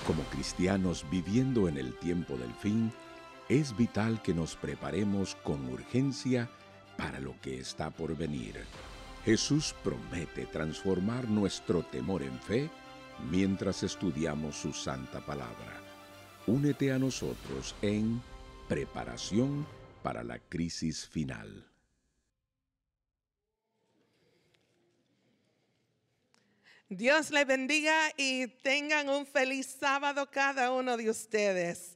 Como cristianos viviendo en el tiempo del fin, es vital que nos preparemos con urgencia para lo que está por venir. Jesús promete transformar nuestro temor en fe mientras estudiamos su santa palabra. Únete a nosotros en Preparación para la Crisis Final. Dios les bendiga y tengan un feliz sábado cada uno de ustedes.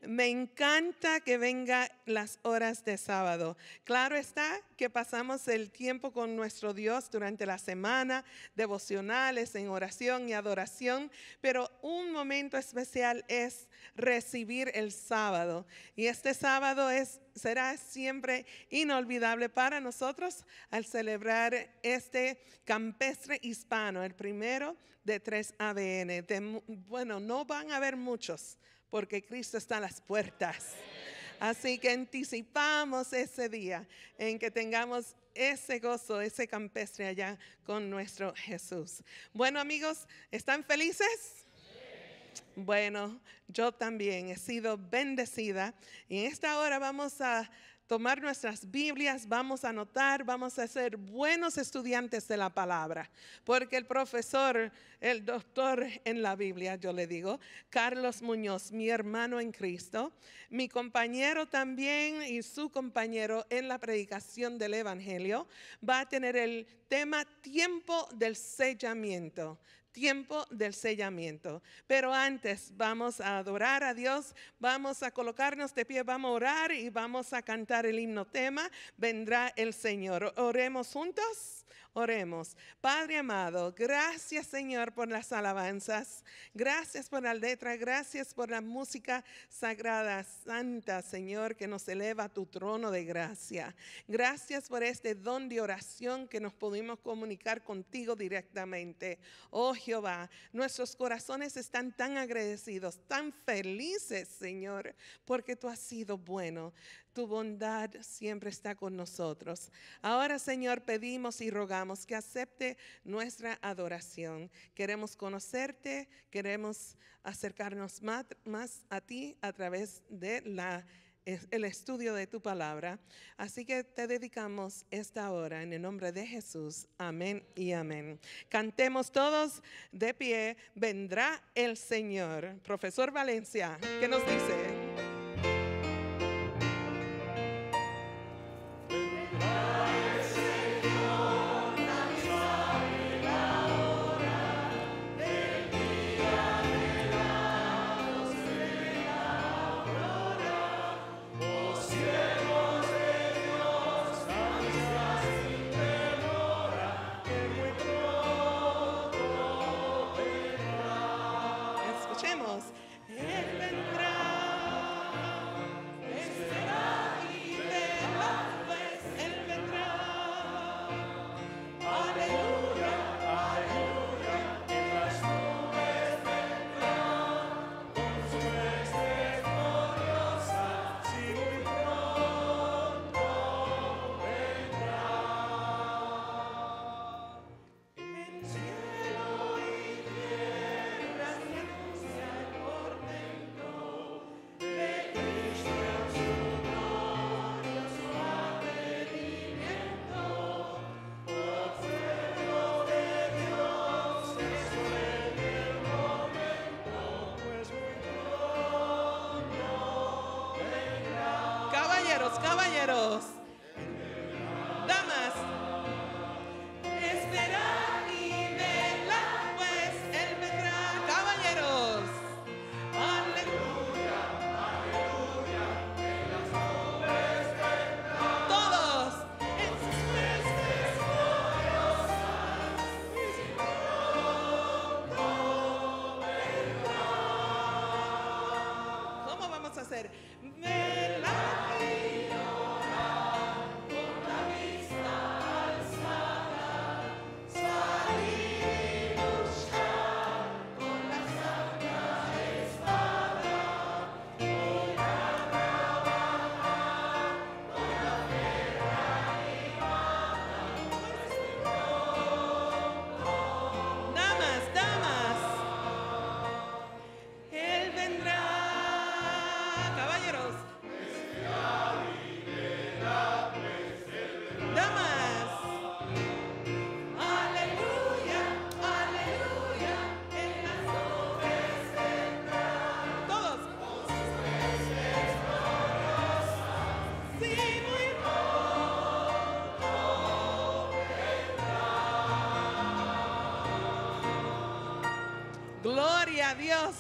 Me encanta que vengan las horas de sábado. Claro está que pasamos el tiempo con nuestro Dios durante la semana, devocionales, en oración y adoración, pero un momento especial es recibir el sábado. Y este sábado será siempre inolvidable para nosotros al celebrar este campestre hispano, el primero de 3 ABN. Bueno, no van a haber muchos, porque Cristo está a las puertas. Así que anticipamos ese día en que tengamos ese gozo, ese campestre allá con nuestro Jesús. Bueno, amigos, ¿están felices? Bueno, yo también he sido bendecida. Y en esta hora vamos a tomar nuestras Biblias, vamos a anotar, vamos a ser buenos estudiantes de la palabra. Porque el profesor, el doctor en la Biblia, yo le digo, Carlos Muñoz, mi hermano en Cristo, mi compañero también y su compañero en la predicación del Evangelio, va a tener el tema tiempo del sellamiento. Tiempo del sellamiento. Pero antes vamos a adorar a Dios, vamos a colocarnos de pie, vamos a orar y vamos a cantar el himno tema, Vendrá el Señor. Oremos juntos, oremos. Padre amado, gracias Señor por las alabanzas, gracias por la letra, gracias por la música sagrada, santa Señor, que nos eleva a tu trono de gracia. Gracias por este don de oración que nos pudimos comunicar contigo directamente. Oh Jehová, nuestros corazones están tan agradecidos, tan felices, Señor, porque tú has sido bueno. Tu bondad siempre está con nosotros. Ahora, Señor, pedimos y rogamos que acepte nuestra adoración. Queremos conocerte, queremos acercarnos más a ti a través de el estudio de tu palabra. Así que te dedicamos esta hora en el nombre de Jesús. Amén y amén. Cantemos todos de pie. Vendrá el Señor. Profesor Valencia, ¿qué nos dice? Caballeros, damas, esperad y velad, pues Él vendrá. Caballeros, aleluya, aleluya, en las nubes vendrá. Todos en sus huestes gloriosas, y pronto vendrá. ¿Cómo vamos a hacer? Velad y orad. Gloria a Dios.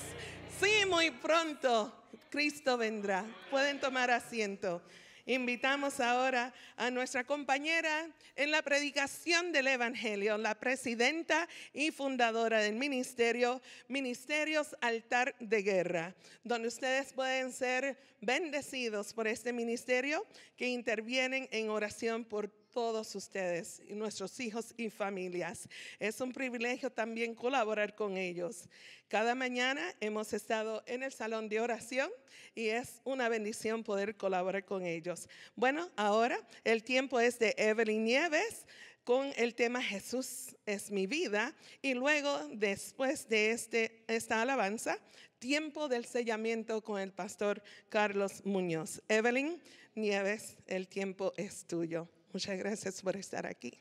Sí, muy pronto Cristo vendrá. Pueden tomar asiento. Invitamos ahora a nuestra compañera en la predicación del Evangelio, la presidenta y fundadora del ministerio, Ministerios Altar de Guerra, donde ustedes pueden ser bendecidos por este ministerio que intervienen en oración por todos ustedes, y nuestros hijos y familias. Es un privilegio también colaborar con ellos. Cada mañana hemos estado en el salón de oración y es una bendición poder colaborar con ellos. Bueno, ahora el tiempo es de Evelyn Nieves con el tema Jesús es mi vida, y luego, después de esta alabanza, tiempo del sellamiento con el pastor Carlos Muñoz. Evelyn Nieves, el tiempo es tuyo. Muchas gracias por estar aquí.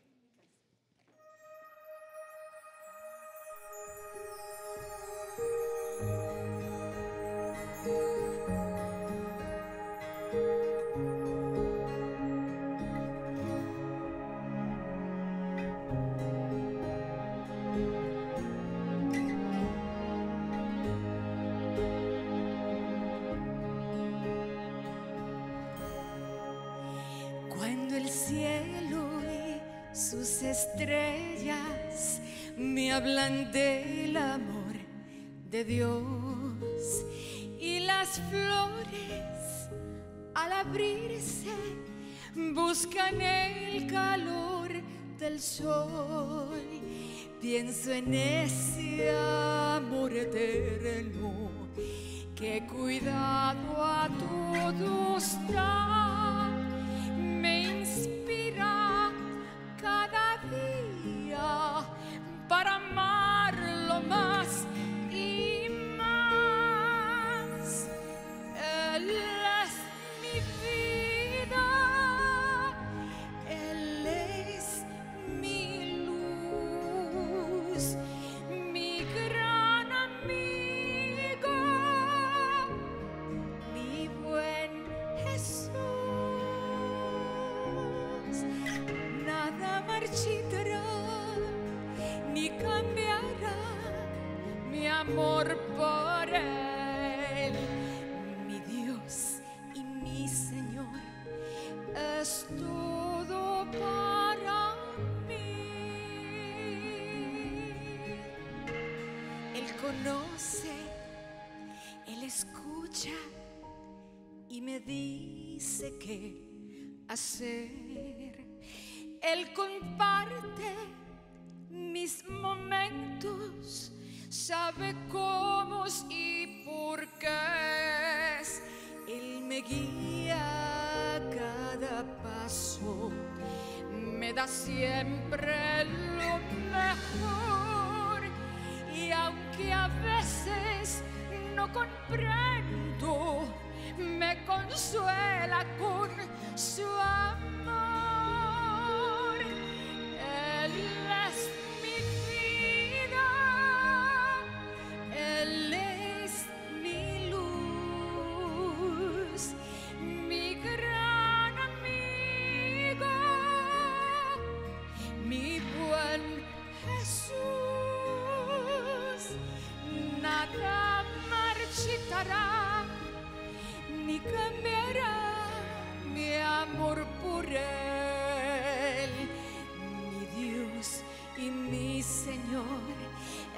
Cuando el cielo y sus estrellas me hablan del amor de Dios, y las flores al abrirse buscan el calor del sol, pienso en ese amor eterno que cuidado a todos da, me inspira cada día para amarlo más y más. Él es mi vida, Él es mi luz, mi gran amigo, mi buen Jesús. Nada marchitará ni cambiará mi amor por Él. Mi Dios y mi Señor es todo para mí. Él conoce, Él escucha y me dice qué hacer. Él comparte mis momentos, sabe cómo y por qué es. Él me guía a cada paso, me da siempre lo mejor, y aunque a veces no comprendo, me consuela con su amor. Él es mi vida, Él es mi luz, mi gran amigo, mi buen Jesús. Nada marchitará ni cambiará mi amor por Él. Mi Dios y mi Señor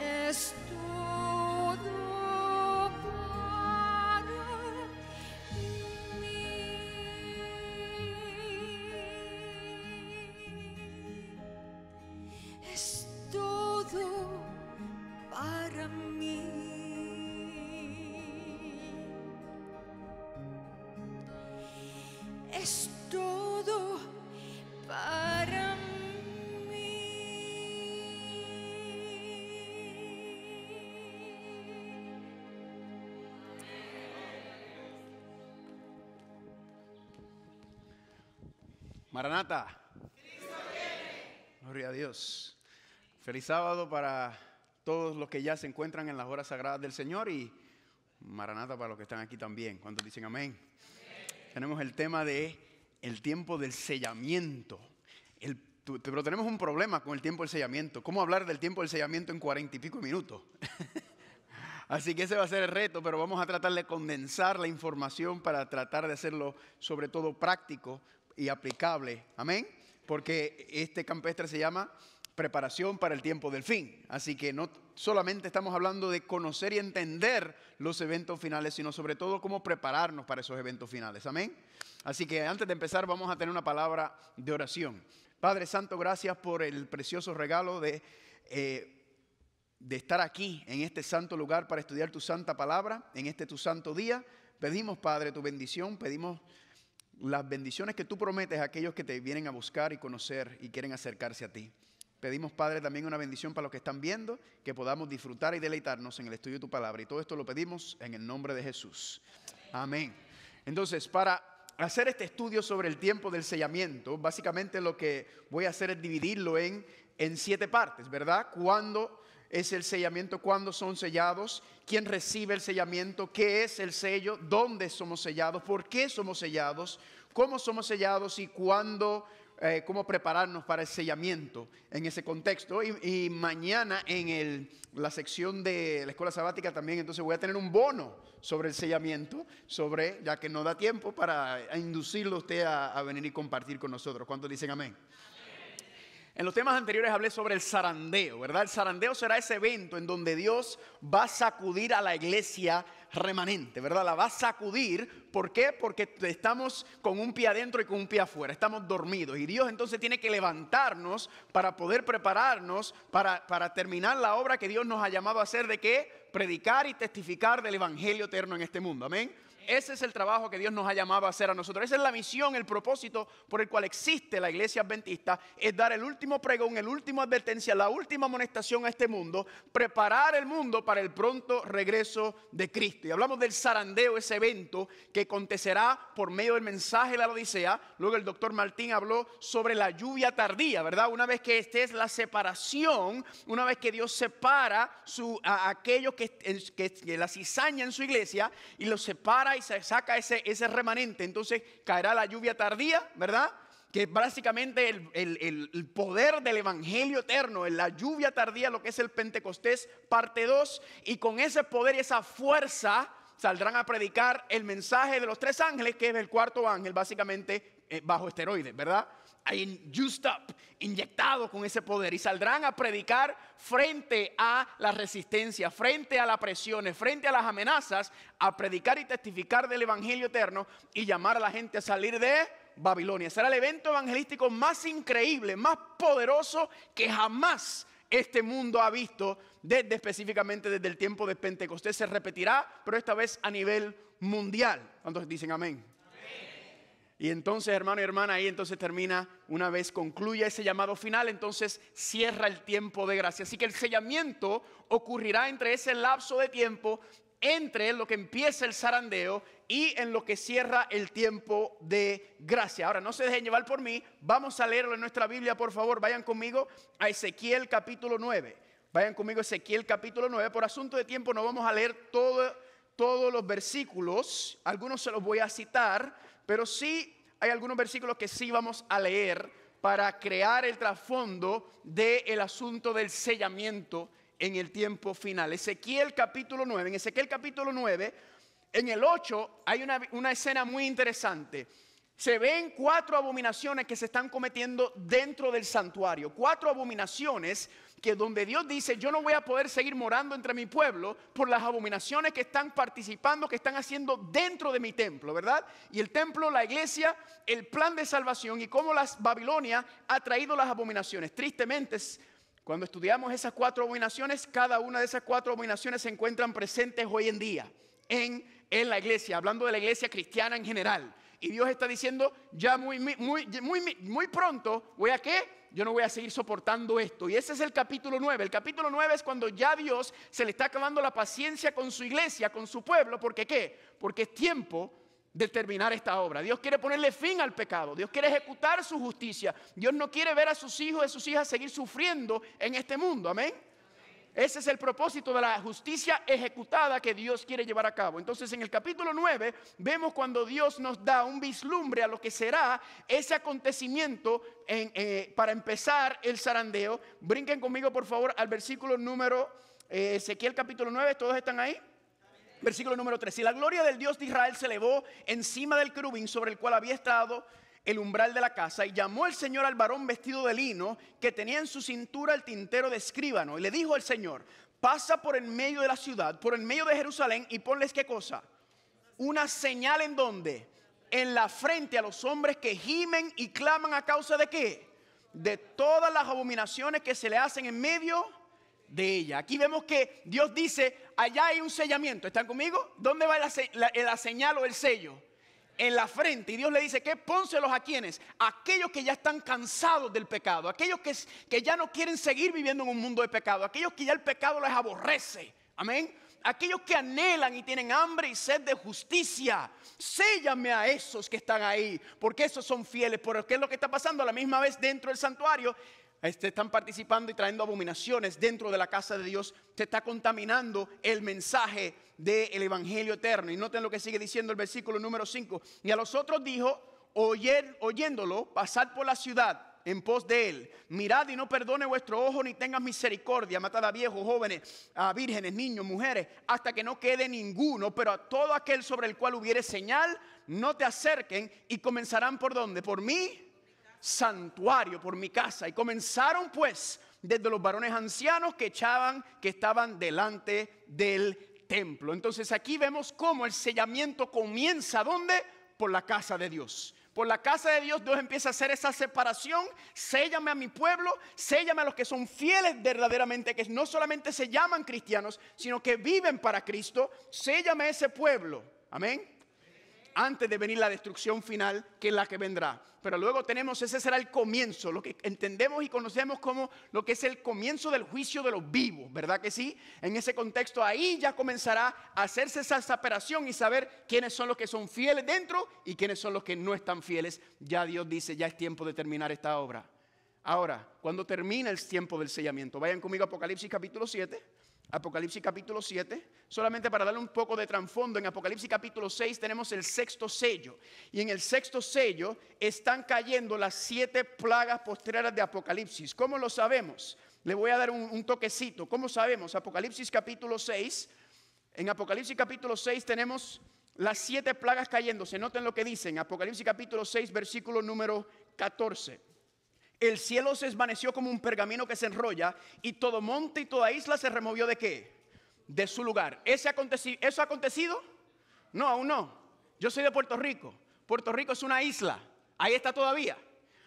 es todo para mí. Es todo para mí. Es todo para mí. Maranata. Gloria a Dios. Feliz sábado para todos los que ya se encuentran en las horas sagradas del Señor, y Maranata para los que están aquí también. ¿Cuántos dicen amén? Tenemos el tema de el tiempo del sellamiento. Pero tenemos un problema con el tiempo del sellamiento. ¿Cómo hablar del tiempo del sellamiento en 40 y pico minutos? Así que ese va a ser el reto, pero vamos a tratar de condensar la información para tratar de hacerlo sobre todo práctico y aplicable. Amén. Porque este campestre se llama preparación para el tiempo del fin. Así que no solamente estamos hablando de conocer y entender los eventos finales, sino sobre todo cómo prepararnos para esos eventos finales. Amén. Así que antes de empezar vamos a tener una palabra de oración. Padre Santo, gracias por el precioso regalo de estar aquí en este santo lugar para estudiar tu santa palabra, en este tu santo día. Pedimos, Padre, tu bendición, pedimos las bendiciones que tú prometes a aquellos que te vienen a buscar y conocer y quieren acercarse a ti. Pedimos, Padre, también una bendición para los que están viendo, que podamos disfrutar y deleitarnos en el estudio de tu palabra. Y todo esto lo pedimos en el nombre de Jesús. Amén. Entonces, para hacer este estudio sobre el tiempo del sellamiento, básicamente lo que voy a hacer es dividirlo en 7 partes, ¿verdad? ¿Cuándo es el sellamiento? ¿Cuándo son sellados? ¿Quién recibe el sellamiento? ¿Qué es el sello? ¿Dónde somos sellados? ¿Por qué somos sellados? ¿Cómo somos sellados? ¿Y cuándo? Cómo prepararnos para el sellamiento en ese contexto. Y mañana en la sección de la escuela sabática también, entonces voy a tener un bono sobre el sellamiento, ya que no da tiempo para inducirlo a usted a venir y compartir con nosotros. ¿Cuántos dicen amén? En los temas anteriores hablé sobre el zarandeo, ¿verdad? El zarandeo será ese evento en donde Dios va a sacudir a la iglesia remanente, ¿verdad? La va a sacudir. ¿Por qué? Porque estamos con un pie adentro y con un pie afuera. Estamos dormidos. Y Dios entonces tiene que levantarnos para poder prepararnos para terminar la obra que Dios nos ha llamado a hacer. ¿De qué? Predicar y testificar del evangelio eterno en este mundo. Amén. Ese es el trabajo que Dios nos ha llamado a hacer a nosotros. Esa es la misión, el propósito por el cual existe la iglesia adventista. Es dar el último pregón, el último advertencia, la última amonestación a este mundo. Preparar el mundo para el pronto regreso de Cristo. Y hablamos del zarandeo, ese evento que acontecerá por medio del mensaje de la Odisea. Luego el doctor Martín habló sobre la lluvia tardía, ¿verdad? Una vez que esta es la separación, una vez que Dios separa a aquellos que la cizaña en su iglesia y los separa y se saca ese remanente, entonces caerá la lluvia tardía, ¿verdad? Que es básicamente el poder del evangelio eterno, en la lluvia tardía, lo que es el Pentecostés parte 2, y con ese poder y esa fuerza saldrán a predicar el mensaje de los 3 ángeles, que es el 4º ángel, básicamente bajo esteroides, ¿verdad? Juiced up, inyectado con ese poder, y saldrán a predicar frente a la resistencia, frente a las presiones, frente a las amenazas, a predicar y testificar del evangelio eterno y llamar a la gente a salir de Babilonia. Será el evento evangelístico más increíble, más poderoso que jamás este mundo ha visto, específicamente desde el tiempo de Pentecostés. Se repetirá, pero esta vez a nivel mundial. ¿Cuántos dicen amén? Y entonces, hermano y hermana, ahí entonces termina, una vez concluya ese llamado final, entonces cierra el tiempo de gracia. Así que el sellamiento ocurrirá entre ese lapso de tiempo, entre lo que empieza el zarandeo y en lo que cierra el tiempo de gracia. Ahora, no se dejen llevar por mí, vamos a leerlo en nuestra Biblia, por favor. Vayan conmigo a Ezequiel capítulo 9. Vayan conmigo a Ezequiel capítulo 9. Por asunto de tiempo no vamos a leer todos los versículos, algunos se los voy a citar, pero sí hay algunos versículos que sí vamos a leer para crear el trasfondo del asunto del sellamiento en el tiempo final. Ezequiel capítulo 9. En Ezequiel capítulo 9, en el 8, hay una escena muy interesante. Se ven 4 abominaciones que se están cometiendo dentro del santuario. 4 abominaciones que donde Dios dice, yo no voy a poder seguir morando entre mi pueblo por las abominaciones que están participando, que están haciendo dentro de mi templo, ¿verdad? Y el templo, la iglesia, el plan de salvación y cómo Babilonia ha traído las abominaciones. Tristemente, cuando estudiamos esas 4 abominaciones, cada una de esas 4 abominaciones se encuentran presentes hoy en día en la iglesia, hablando de la iglesia cristiana en general. Y Dios está diciendo, ya muy pronto, ¿voy a qué? Yo no voy a seguir soportando esto. Y ese es el capítulo 9. El capítulo 9 es cuando ya Dios se le está acabando la paciencia con su iglesia, con su pueblo. ¿Por qué qué? Porque es tiempo de terminar esta obra. Dios quiere ponerle fin al pecado. Dios quiere ejecutar su justicia. Dios no quiere ver a sus hijos y a sus hijas seguir sufriendo en este mundo. Amén. Ese es el propósito de la justicia ejecutada que Dios quiere llevar a cabo. Entonces en el capítulo 9 vemos cuando Dios nos da un vislumbre a lo que será ese acontecimiento para empezar el zarandeo. Brinquen conmigo por favor al versículo número Ezequiel capítulo 9, ¿todos están ahí? Versículo número 3. Y la gloria del Dios de Israel se elevó encima del querubín sobre el cual había estado el umbral de la casa, y llamó el Señor al varón vestido de lino que tenía en su cintura el tintero de escribano, y le dijo al Señor: pasa por en medio de la ciudad, por en medio de Jerusalén, y ponles ¿qué cosa? Una señal. ¿En dónde? En la frente a los hombres que gimen y claman a causa de ¿qué? De todas las abominaciones que se le hacen en medio de ella. Aquí vemos que Dios dice: allá hay un sellamiento. ¿Están conmigo? ¿Dónde va la señal o el sello? En la frente. Y Dios le dice que pónselos a quienes, aquellos que ya están cansados del pecado, aquellos que ya no quieren seguir viviendo en un mundo de pecado, aquellos que ya el pecado les aborrece. Amén. Aquellos que anhelan y tienen hambre y sed de justicia. Séllame a esos que están ahí, porque esos son fieles. Porque ¿qué es lo que está pasando? A la misma vez dentro del santuario están participando y trayendo abominaciones dentro de la casa de Dios. Se está contaminando el mensaje del evangelio eterno. Y noten lo que sigue diciendo el versículo número 5. Y a los otros dijo, oyéndolo, pasad por la ciudad en pos de él. Mirad y no perdone vuestro ojo, ni tengas misericordia. Matad a viejos, jóvenes, a vírgenes, niños, mujeres, hasta que no quede ninguno. Pero a todo aquel sobre el cual hubiere señal, no te acerquen. Y comenzarán ¿por dónde? Por mi santuario, por mi casa. Y comenzaron pues desde los varones ancianos que estaban delante del templo. Entonces aquí vemos cómo el sellamiento comienza. ¿Dónde? Por la casa de Dios. Por la casa de Dios, Dios empieza a hacer esa separación. Séllame a mi pueblo, séllame a los que son fieles verdaderamente, que no solamente se llaman cristianos, sino que viven para Cristo. Séllame a ese pueblo. Amén. Antes de venir la destrucción final, que es la que vendrá. Pero luego ese será el comienzo, lo que entendemos y conocemos como lo que es el comienzo del juicio de los vivos, ¿verdad que sí? En ese contexto ahí ya comenzará a hacerse esa separación y saber quiénes son los que son fieles dentro y quiénes son los que no están fieles. Ya Dios dice, ya es tiempo de terminar esta obra. Ahora, cuando termina el tiempo del sellamiento, vayan conmigo a Apocalipsis capítulo 7. Apocalipsis capítulo 7, solamente para darle un poco de trasfondo, en Apocalipsis capítulo 6 tenemos el sexto sello. Y en el sexto sello están cayendo las 7 plagas postreras de Apocalipsis. ¿Cómo lo sabemos? Le voy a dar un toquecito. ¿Cómo sabemos? Apocalipsis capítulo 6. En Apocalipsis capítulo 6 tenemos las 7 plagas cayéndose. Noten lo que dicen. Apocalipsis capítulo 6, versículo número 14. El cielo se desvaneció como un pergamino que se enrolla, y todo monte y toda isla se removió ¿de qué? De su lugar. ¿Eso ha acontecido? No, aún no. Yo soy de Puerto Rico. Puerto Rico es una isla. Ahí está todavía.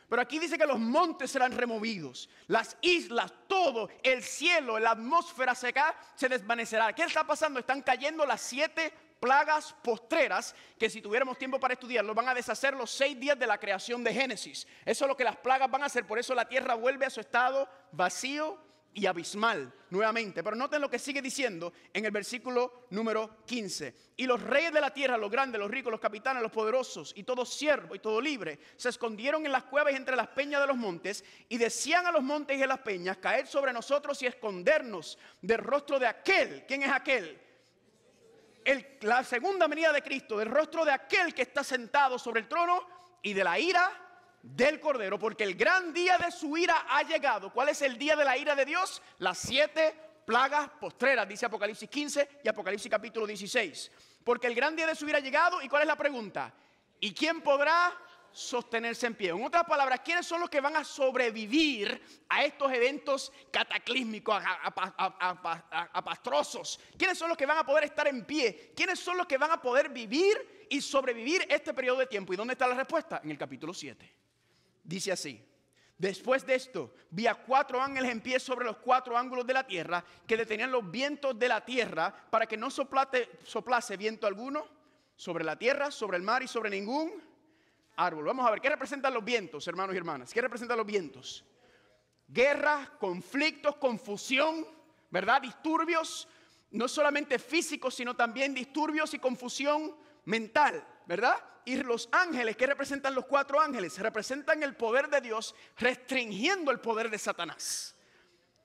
Pero aquí dice que los montes serán removidos. Las islas, todo, el cielo, la atmósfera seca se desvanecerá. ¿Qué está pasando? Están cayendo las 7 plagas postreras, que si tuviéramos tiempo para estudiarlo, van a deshacer los 6 días de la creación de Génesis. Eso es lo que las plagas van a hacer. Por eso la tierra vuelve a su estado vacío y abismal nuevamente. Pero noten lo que sigue diciendo en el versículo número 15. Y los reyes de la tierra, los grandes, los ricos, los capitanes, los poderosos, y todo siervo y todo libre, se escondieron en las cuevas y entre las peñas de los montes, y decían a los montes y a las peñas: caed sobre nosotros y escondernos del rostro de aquel. ¿Quién es aquel? La segunda venida de Cristo, del rostro de aquel que está sentado sobre el trono y de la ira del Cordero, porque el gran día de su ira ha llegado. ¿Cuál es el día de la ira de Dios? Las 7 plagas postreras, dice Apocalipsis 15 y Apocalipsis capítulo 16. Porque el gran día de su ira ha llegado. ¿Y cuál es la pregunta? ¿Y quién podrá sostenerse en pie? En otras palabras, ¿quiénes son los que van a sobrevivir a estos eventos cataclísmicos, apastrosos? ¿Quiénes son los que van a poder estar en pie? ¿Quiénes son los que van a poder vivir y sobrevivir este periodo de tiempo? ¿Y dónde está la respuesta? En el capítulo 7. Dice así: después de esto, vi a 4 ángeles en pie sobre los 4 ángulos de la tierra, que detenían los vientos de la tierra para que no soplase viento alguno sobre la tierra, sobre el mar y sobre ningún árbol. Vamos a ver, ¿qué representan los vientos, hermanos y hermanas? ¿Qué representan los vientos? Guerra, conflictos, confusión, ¿verdad? Disturbios, no solamente físicos, sino también disturbios y confusión mental, ¿verdad? Y los ángeles, ¿qué representan los 4 ángeles? Representan el poder de Dios restringiendo el poder de Satanás.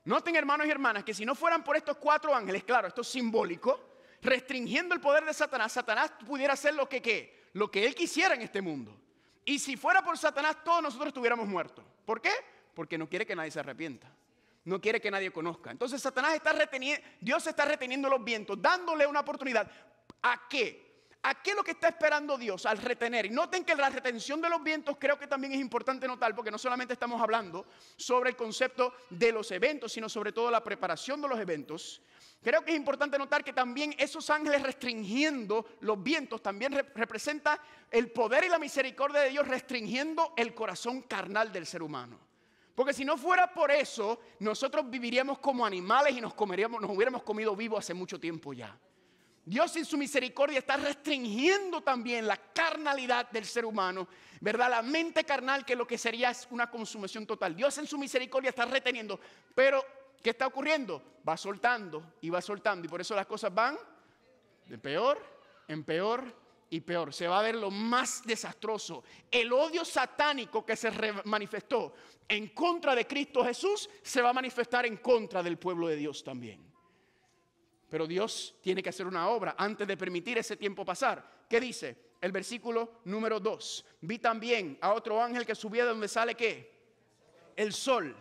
Noten, hermanos y hermanas, que si no fueran por estos 4 ángeles, claro, esto es simbólico, restringiendo el poder de Satanás, Satanás pudiera hacer lo que él quisiera en este mundo. Y si fuera por Satanás, todos nosotros estuviéramos muertos. ¿Por qué? Porque no quiere que nadie se arrepienta. no quiere que nadie conozca. Entonces Satanás está reteniendo, Dios está reteniendo los vientos, dándole una oportunidad. ¿A qué? ¿A qué es lo que está esperando Dios al retener? Y noten que la retención de los vientos creo que también es importante notar, porque no solamente estamos hablando sobre el concepto de los eventos, sino sobre todo la preparación de los eventos. Creo que es importante notar que también esos ángeles restringiendo los vientos también representa el poder y la misericordia de Dios restringiendo el corazón carnal del ser humano. Porque si no fuera por eso, nosotros viviríamos como animales y nos hubiéramos comido vivos hace mucho tiempo ya. Dios en su misericordia está restringiendo también la carnalidad del ser humano, ¿verdad? La mente carnal, que lo que sería es una consumación total. Dios en su misericordia está reteniendo, pero ¿qué está ocurriendo? Va soltando y por eso las cosas van de peor en peor y peor. Se va a ver lo más desastroso. El odio satánico que se manifestó en contra de Cristo Jesús se va a manifestar en contra del pueblo de Dios también. Pero Dios tiene que hacer una obra antes de permitir ese tiempo pasar. ¿Qué dice? El versículo número 2. Vi también a otro ángel que subía de donde sale ¿qué? El sol.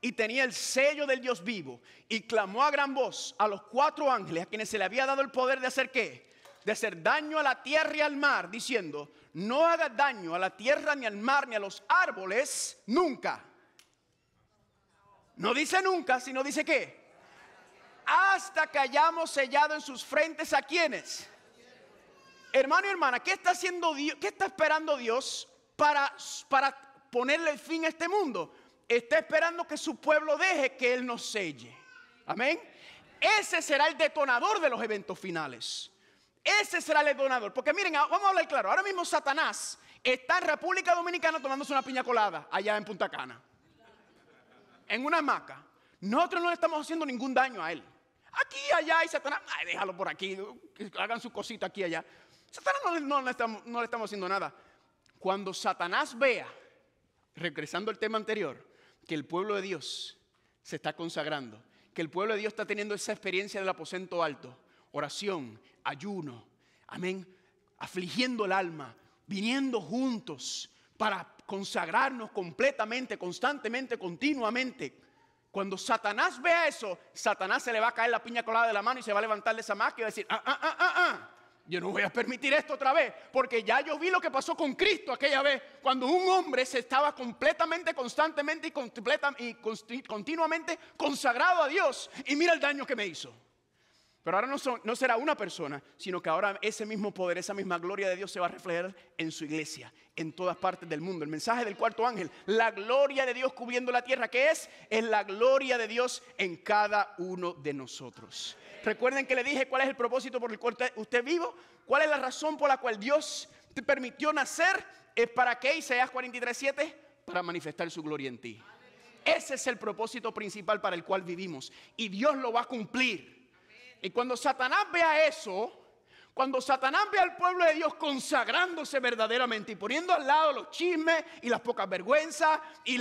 Y tenía el sello del Dios vivo. Y clamó a gran voz a los 4 ángeles a quienes se le había dado el poder de hacer ¿qué? De hacer daño a la tierra y al mar, diciendo: no hagas daño a la tierra, ni al mar, ni a los árboles, nunca. No dice nunca, sino dice ¿qué? Hasta que hayamos sellado en sus frentes ¿a quiénes? Hermano y hermana, ¿qué está haciendo Dios? ¿Qué está esperando Dios para ponerle el fin a este mundo? Está esperando que su pueblo deje que Él nos selle. Amén. Ese será el detonador de los eventos finales. Ese será el detonador. Porque miren, vamos a hablar claro. Ahora mismo Satanás está en República Dominicana tomándose una piña colada allá en Punta Cana, en una hamaca. Nosotros no le estamos haciendo ningún daño a él. Aquí y allá, y Satanás, ay, déjalo por aquí, que hagan su cosita aquí y allá. Satanás no le estamos haciendo nada. Cuando Satanás vea, regresando al tema anterior, que el pueblo de Dios se está consagrando, que el pueblo de Dios está teniendo esa experiencia del aposento alto, oración, ayuno, amén, afligiendo el alma, viniendo juntos para consagrarnos completamente, constantemente, continuamente. Cuando Satanás vea eso, Satanás se le va a caer la piña colada de la mano y se va a levantar de esa máquina y va a decir, yo no voy a permitir esto otra vez, porque ya yo vi lo que pasó con Cristo aquella vez, cuando un hombre se estaba completamente, constantemente y continuamente consagrado a Dios, y mira el daño que me hizo. Pero ahora no será una persona, sino que ahora ese mismo poder, esa misma gloria de Dios se va a reflejar en su iglesia, en todas partes del mundo. El mensaje del 4º ángel, la gloria de Dios cubriendo la tierra, ¿qué es? Es la gloria de Dios en cada uno de nosotros. Recuerden que le dije cuál es el propósito por el cual usted vivo, cuál es la razón por la cual Dios te permitió nacer. ¿Es para qué? Isaías 43:7, para manifestar su gloria en ti. Ese es el propósito principal para el cual vivimos, y Dios lo va a cumplir. Y cuando Satanás vea eso, cuando Satanás vea al pueblo de Dios consagrándose verdaderamente y poniendo al lado los chismes y las pocas vergüenzas y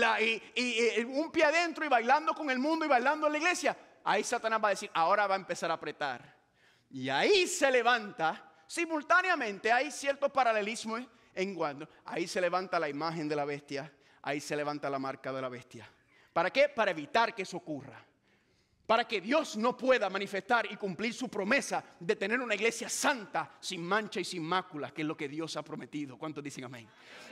un pie adentro y bailando con el mundo y bailando en la iglesia, ahí Satanás va a decir, ahora va a empezar a apretar. Y ahí se levanta, simultáneamente hay ciertos paralelismos en cuanto, ahí se levanta la imagen de la bestia, ahí se levanta la marca de la bestia. ¿Para qué? Para evitar que eso ocurra. Para que Dios no pueda manifestar y cumplir su promesa de tener una iglesia santa, sin mancha y sin mácula, que es lo que Dios ha prometido. ¿Cuántos dicen amén?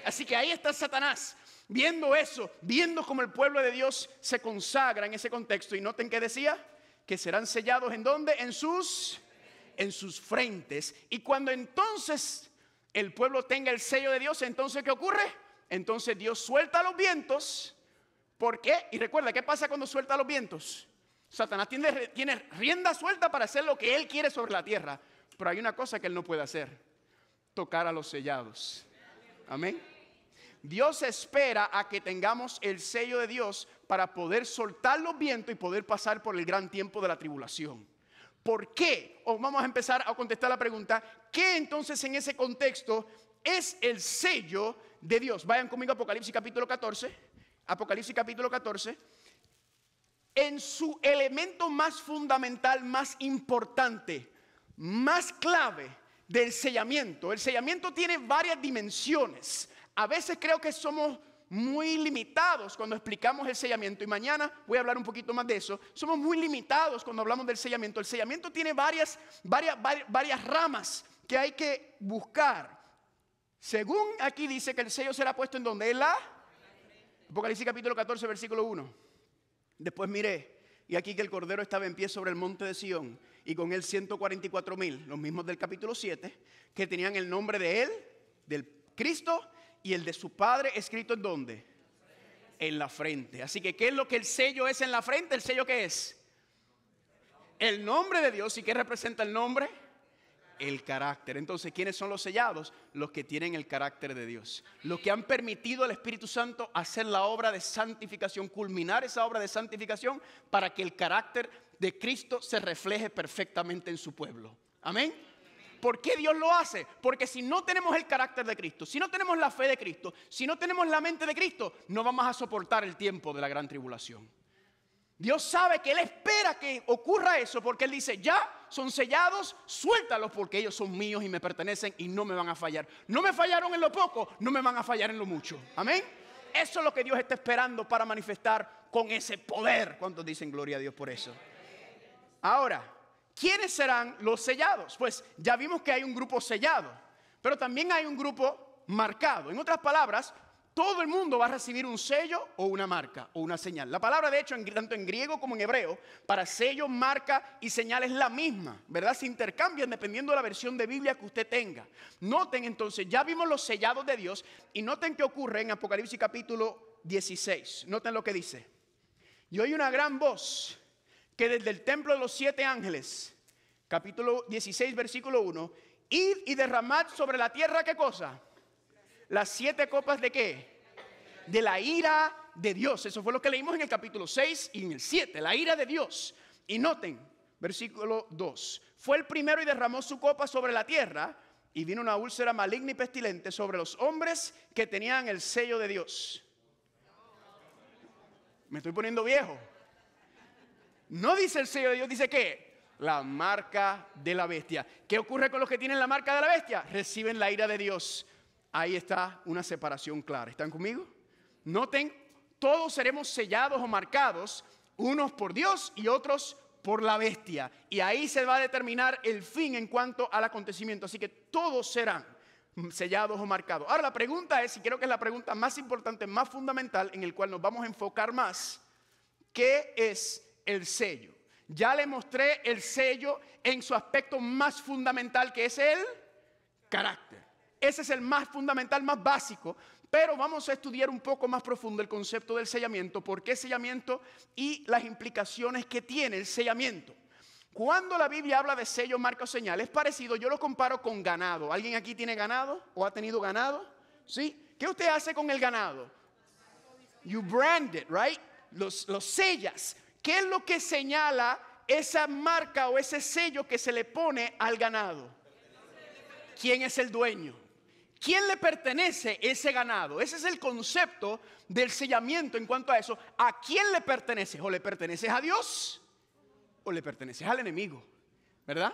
Así que ahí está Satanás, viendo eso, viendo cómo el pueblo de Dios se consagra en ese contexto. Y noten que decía, que serán sellados ¿en dónde? En sus frentes. Y cuando entonces el pueblo tenga el sello de Dios, entonces ¿qué ocurre? Entonces Dios suelta los vientos. ¿Por qué? Y recuerda, ¿qué pasa cuando suelta los vientos? Satanás tiene rienda suelta para hacer lo que él quiere sobre la tierra. Pero hay una cosa que él no puede hacer: tocar a los sellados. Amén. Dios espera a que tengamos el sello de Dios para poder soltar los vientos y poder pasar por el gran tiempo de la tribulación. ¿Por qué? Vamos a empezar a contestar la pregunta: ¿qué entonces en ese contexto es el sello de Dios? Vayan conmigo a Apocalipsis capítulo 14. Apocalipsis capítulo 14. En su elemento más fundamental, más importante, más clave del sellamiento. El sellamiento tiene varias dimensiones. A veces creo que somos muy limitados cuando explicamos el sellamiento, y mañana voy a hablar un poquito más de eso. Somos muy limitados cuando hablamos del sellamiento. El sellamiento tiene varias ramas que hay que buscar. Según aquí dice que el sello será puesto en donde, en la Apocalipsis capítulo 14, versículo 1. Después miré, y aquí que el Cordero estaba en pie sobre el monte de Sión, y con él 144,000, los mismos del capítulo 7, que tenían el nombre de él, del Cristo, y el de su Padre escrito ¿en dónde? En la frente. Así que, ¿qué es lo que el sello es en la frente? ¿El sello qué es? El nombre de Dios. ¿Y qué representa el nombre? El carácter. Entonces, ¿quiénes son los sellados? Los que tienen el carácter de Dios. Los que han permitido al Espíritu Santo hacer la obra de santificación, culminar esa obra de santificación para que el carácter de Cristo se refleje perfectamente en su pueblo. Amén. ¿Por qué Dios lo hace? Porque si no tenemos el carácter de Cristo, si no tenemos la fe de Cristo, si no tenemos la mente de Cristo, no vamos a soportar el tiempo de la gran tribulación. Dios sabe que Él espera que ocurra eso, porque Él dice, ya son sellados, suéltalos porque ellos son míos y me pertenecen y no me van a fallar. No me fallaron en lo poco, no me van a fallar en lo mucho. Amén. Eso es lo que Dios está esperando para manifestar con ese poder. ¿Cuántos dicen gloria a Dios por eso? Ahora, ¿quiénes serán los sellados? Pues ya vimos que hay un grupo sellado, pero también hay un grupo marcado. En otras palabras, todo el mundo va a recibir un sello o una marca o una señal. La palabra, de hecho, tanto en griego como en hebreo, para sello, marca y señal es la misma, ¿verdad? Se intercambian dependiendo de la versión de Biblia que usted tenga. Noten entonces, ya vimos los sellados de Dios y noten qué ocurre en Apocalipsis capítulo 16. Noten lo que dice. Y oí una gran voz que desde el templo de los 7 ángeles, capítulo 16, versículo 1, id y derramad sobre la tierra, ¿qué cosa? Las 7 copas de ¿qué? De la ira de Dios. Eso fue lo que leímos en el capítulo 6 y en el 7, la ira de Dios. Y noten, versículo 2, fue el primero y derramó su copa sobre la tierra, y vino una úlcera maligna y pestilente sobre los hombres que tenían el sello de Dios. Me estoy poniendo viejo. No dice el sello de Dios, dice ¿qué? La marca de la bestia. ¿Qué ocurre con los que tienen la marca de la bestia? Reciben la ira de Dios. Ahí está una separación clara. ¿Están conmigo? Noten, todos seremos sellados o marcados, unos por Dios y otros por la bestia. Y ahí se va a determinar el fin en cuanto al acontecimiento. Así que todos serán sellados o marcados. Ahora la pregunta es, y creo que es la pregunta más importante, más fundamental, en el cual nos vamos a enfocar más. ¿Qué es el sello? Ya le mostré el sello en su aspecto más fundamental, que es el carácter. Ese es el más fundamental, más básico, pero vamos a estudiar un poco más profundo el concepto del sellamiento, por qué sellamiento y las implicaciones que tiene el sellamiento. Cuando la Biblia habla de sello, marca o señal, es parecido, yo lo comparo con ganado. ¿Alguien aquí tiene ganado o ha tenido ganado? ¿Sí? ¿Qué usted hace con el ganado? You brand it, right? Los sellas. ¿Qué es lo que señala esa marca o ese sello que se le pone al ganado? ¿Quién es el dueño? ¿Quién le pertenece ese ganado? Ese es el concepto del sellamiento en cuanto a eso. ¿A quién le perteneces? ¿O le perteneces a Dios o le perteneces al enemigo? ¿Verdad?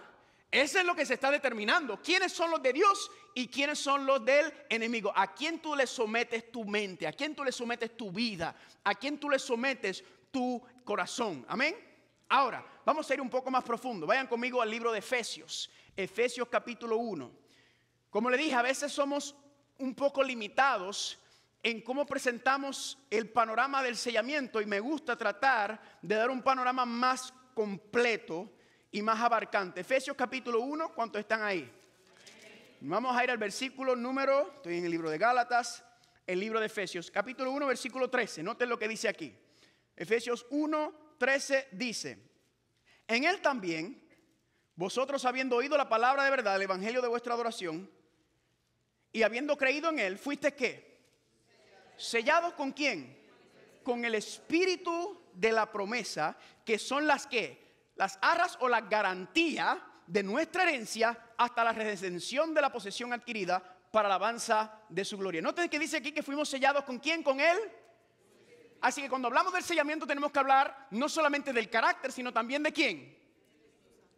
Eso es lo que se está determinando. ¿Quiénes son los de Dios y quiénes son los del enemigo? ¿A quién tú le sometes tu mente? ¿A quién tú le sometes tu vida? ¿A quién tú le sometes tu corazón? Amén. Ahora, vamos a ir un poco más profundo. Vayan conmigo al libro de Efesios. Efesios capítulo 1. Como le dije, a veces somos un poco limitados en cómo presentamos el panorama del sellamiento y me gusta tratar de dar un panorama más completo y más abarcante. Efesios capítulo 1, ¿cuántos están ahí? Vamos a ir al versículo número, estoy en el libro de Gálatas, el libro de Efesios, capítulo 1, versículo 13. Noten lo que dice aquí. Efesios 1, 13 dice, en él también, vosotros habiendo oído la palabra de verdad, el evangelio de vuestra adoración, y habiendo creído en él, ¿fuiste qué? ¿Sellados con quién? Con el espíritu de la promesa, que son las ¿qué? Las arras o la garantía de nuestra herencia hasta la redención de la posesión adquirida para la alabanza de su gloria. Noten que dice aquí que fuimos sellados ¿con quién? Con él. Así que cuando hablamos del sellamiento tenemos que hablar no solamente del carácter, sino también de quién.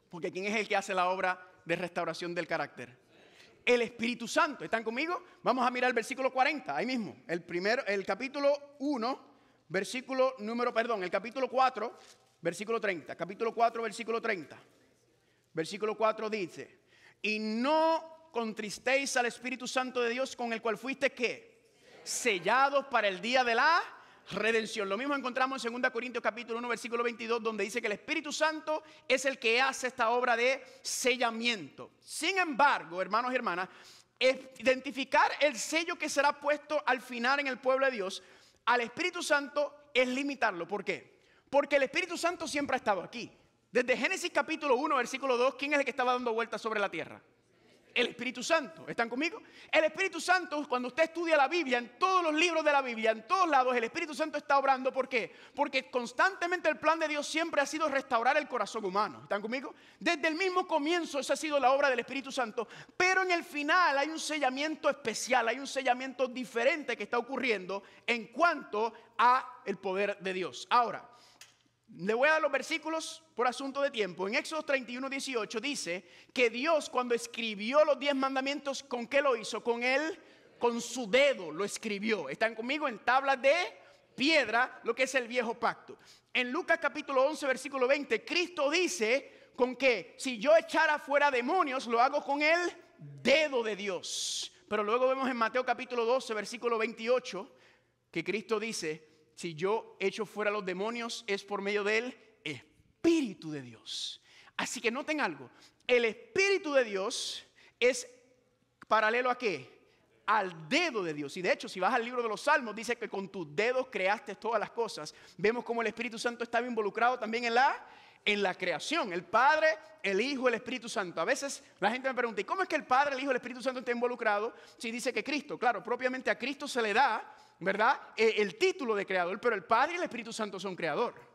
Porque ¿quién es el que hace la obra de restauración del carácter? el Espíritu Santo. ¿Están conmigo? Vamos a mirar el versículo 40, ahí mismo. El capítulo 1, el capítulo 4, versículo 30. Capítulo 4, versículo 30. Versículo 4 dice: y no contristéis al Espíritu Santo de Dios, con el cual fuiste, ¿qué? Sellados para el día de la redención. Lo mismo encontramos en 2 Corintios capítulo 1 versículo 22, donde dice que el Espíritu Santo es el que hace esta obra de sellamiento. Sin embargo, hermanos y hermanas, identificar el sello que será puesto al final en el pueblo de Dios al Espíritu Santo es limitarlo. ¿Por qué? Porque el Espíritu Santo siempre ha estado aquí. Desde Génesis capítulo 1 versículo 2, ¿quién es el que estaba dando vueltas sobre la tierra? El Espíritu Santo. ¿Están conmigo? El Espíritu Santo, cuando usted estudia la Biblia, en todos los libros de la Biblia, en todos lados, el Espíritu Santo está obrando. ¿Por qué? Porque constantemente el plan de Dios siempre ha sido restaurar el corazón humano. ¿Están conmigo? Desde el mismo comienzo esa ha sido la obra del Espíritu Santo. Pero en el final hay un sellamiento especial, hay un sellamiento diferente que está ocurriendo en cuanto a el poder de Dios. Ahora, le voy a dar los versículos por asunto de tiempo. En Éxodo 31, 18 dice que Dios, cuando escribió los 10 mandamientos, ¿con qué lo hizo? Con su dedo lo escribió. ¿Están conmigo? En tablas de piedra, lo que es el viejo pacto. En Lucas capítulo 11, versículo 20, Cristo dice con que si yo echara fuera demonios, lo hago con el dedo de Dios. Pero luego vemos en Mateo capítulo 12, versículo 28, que Cristo dice: si yo echo fuera los demonios es por medio del Espíritu de Dios. Así que noten algo. El Espíritu de Dios es paralelo ¿a qué? Al dedo de Dios. Y de hecho, si vas al libro de los Salmos, dice que con tus dedos creaste todas las cosas. Vemos cómo el Espíritu Santo estaba involucrado también en la creación. El Padre, el Hijo, el Espíritu Santo. A veces la gente me pregunta: ¿y cómo es que el Padre, el Hijo y el Espíritu Santo están involucrados? Si dice que Cristo, claro, propiamente a Cristo se le da, ¿verdad?, el título de creador, pero el Padre y el Espíritu Santo son creador.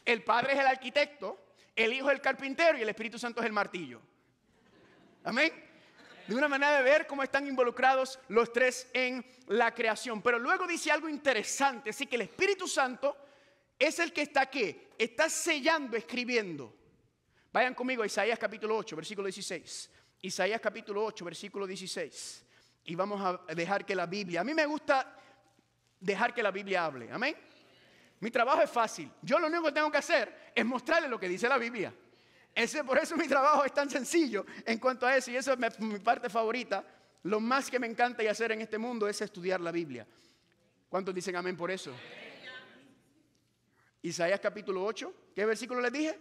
El Padre es el arquitecto, el Hijo es el carpintero y el Espíritu Santo es el martillo. Amén. De una manera de ver cómo están involucrados los tres en la creación. Pero luego dice algo interesante, así que el Espíritu Santo es el que está ¿qué? Está sellando, escribiendo. Vayan conmigo a Isaías capítulo 8, versículo 16. Isaías capítulo 8, versículo 16. Y vamos a dejar que la Biblia, a mí me gusta dejar que la Biblia hable. Amén. Mi trabajo es fácil. Yo lo único que tengo que hacer es mostrarle lo que dice la Biblia. Por eso mi trabajo es tan sencillo en cuanto a eso. Y eso es mi parte favorita. Lo más que me encanta y hacer en este mundo es estudiar la Biblia. ¿Cuántos dicen amén por eso? Isaías capítulo 8. ¿Qué versículo les dije?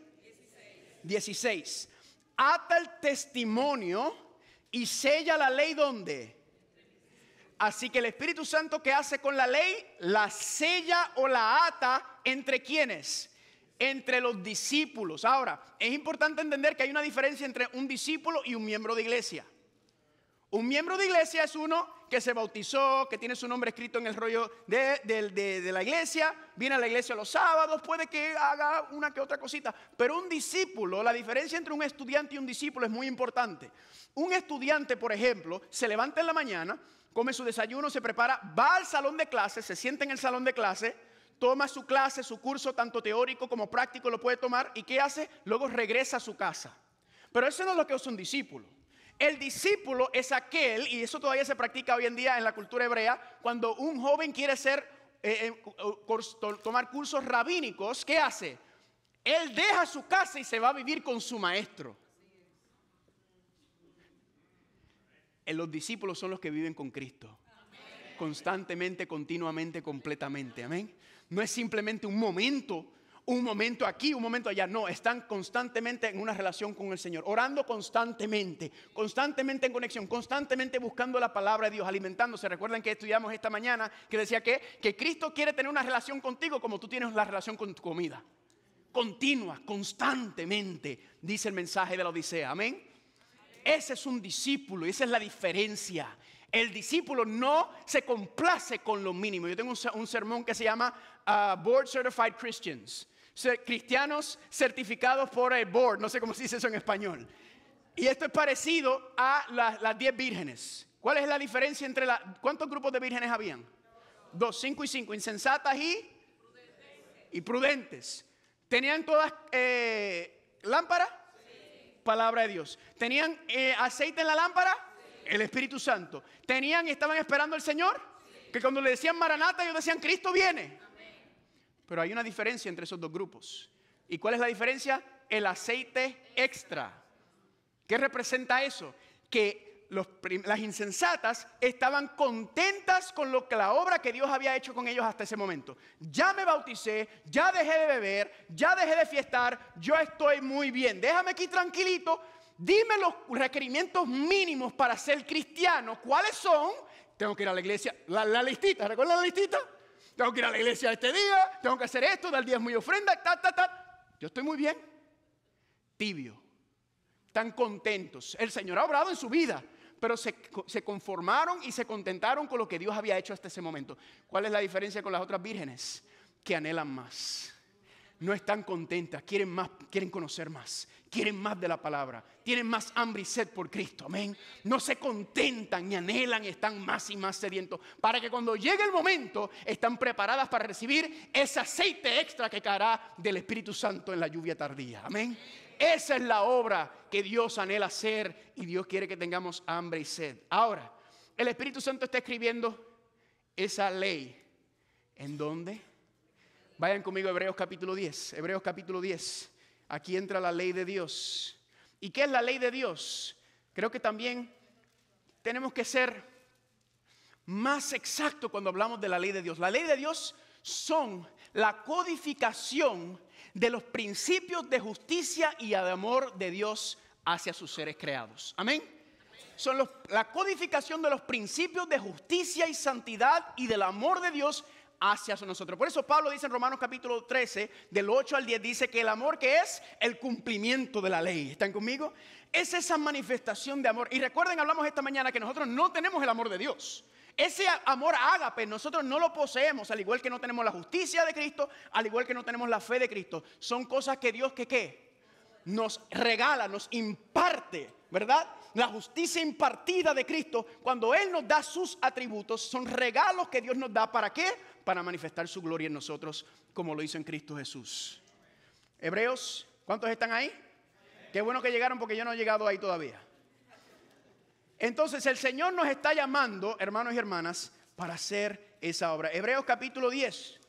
16. Ata el testimonio y sella la ley, ¿dónde? Así que el Espíritu Santo, ¿qué hace con la ley? La sella o la ata ¿entre quiénes? Entre los discípulos. Ahora, es importante entender que hay una diferencia entre un discípulo y un miembro de iglesia. Un miembro de iglesia es uno que se bautizó, que tiene su nombre escrito en el rollo de la iglesia, viene a la iglesia los sábados, puede que haga una que otra cosita. Pero un discípulo, la diferencia entre un estudiante y un discípulo es muy importante. Un estudiante, por ejemplo, se levanta en la mañana, come su desayuno, se prepara, va al salón de clase, se sienta en el salón de clase, toma su clase, su curso, tanto teórico como práctico, lo puede tomar. ¿Y qué hace? Luego regresa a su casa. Pero eso no es lo que es un discípulo. El discípulo es aquel, y eso todavía se practica hoy en día en la cultura hebrea, cuando un joven quiere tomar cursos rabínicos, ¿qué hace? Él deja su casa y se va a vivir con su maestro. Los discípulos son los que viven con Cristo. Constantemente, continuamente, completamente. Amén. No es simplemente un momento aquí, un momento allá. No, están constantemente en una relación con el Señor, orando constantemente en conexión, constantemente buscando la palabra de Dios, alimentándose. Recuerden que estudiamos esta mañana que decía que Cristo quiere tener una relación contigo como tú tienes la relación con tu comida. Continua, constantemente, dice el mensaje de la Odisea. Amén. Ese es un discípulo y esa es la diferencia. El discípulo no se complace con lo mínimo. Yo tengo un sermón que se llama Board Certified Christians. Cristianos certificados por el board. No sé cómo se dice eso en español. Y esto es parecido a las 10 vírgenes. ¿Cuál es la diferencia entre cuántos grupos de vírgenes habían? 2, 5 y 5. Insensatas y prudentes. ¿Tenían todas lámpara? Sí. Palabra de Dios. ¿Tenían aceite en la lámpara? Sí. El Espíritu Santo. ¿Estaban esperando al Señor? Que cuando le decían Maranata, ellos decían Cristo viene. Pero hay una diferencia entre esos dos grupos. ¿Y cuál es la diferencia? El aceite extra. ¿Qué representa eso? Que las insensatas estaban contentas con la obra que Dios había hecho con ellos hasta ese momento. Ya me bauticé, ya dejé de beber, ya dejé de fiestar, yo estoy muy bien. Déjame aquí tranquilito. Dime los requerimientos mínimos para ser cristiano. ¿Cuáles son? Tengo que ir a la iglesia. La listita, ¿recuerdan la listita? Tengo que ir a la iglesia este día. Tengo que hacer esto, dar diezmo y ofrenda. Yo estoy muy bien. Tibio. Están contentos. El Señor ha obrado en su vida, pero se conformaron y se contentaron con lo que Dios había hecho hasta ese momento. ¿Cuál es la diferencia con las otras vírgenes? Que anhelan más. No están contentas, quieren más, quieren conocer más, quieren más de la palabra, tienen más hambre y sed por Cristo, amén. No se contentan ni anhelan, están más y más sedientos, para que cuando llegue el momento están preparadas para recibir ese aceite extra que caerá del Espíritu Santo en la lluvia tardía, amén. Esa es la obra que Dios anhela hacer y Dios quiere que tengamos hambre y sed. Ahora, el Espíritu Santo está escribiendo esa ley. ¿En dónde? Vayan conmigo a Hebreos capítulo 10. Hebreos capítulo 10. Aquí entra la ley de Dios. ¿Y qué es la ley de Dios? Creo que también tenemos que ser más exactos cuando hablamos de la ley de Dios. La ley de Dios son la codificación de los principios de justicia y de amor de Dios hacia sus seres creados. Amén. Son la codificación de los principios de justicia y santidad y del amor de Dios hacia nosotros. Por eso Pablo dice en Romanos capítulo 13, del 8 al 10, dice que el amor, que es el cumplimiento de la ley. ¿Están conmigo? Es esa manifestación de amor. Y recuerden, hablamos esta mañana que nosotros no tenemos el amor de Dios. Ese amor ágape nosotros no lo poseemos, al igual que no tenemos la justicia de Cristo, al igual que no tenemos la fe de Cristo. Son cosas que Dios ¿qué? Nos regala, nos imparte, ¿verdad? La justicia impartida de Cristo, cuando Él nos da sus atributos, son regalos que Dios nos da. ¿Para qué? Para manifestar su gloria en nosotros, como lo hizo en Cristo Jesús. Hebreos, ¿cuántos están ahí? Qué bueno que llegaron, porque yo no he llegado ahí todavía. Entonces el Señor nos está llamando, hermanos y hermanas, para hacer esa obra. Hebreos capítulo 10.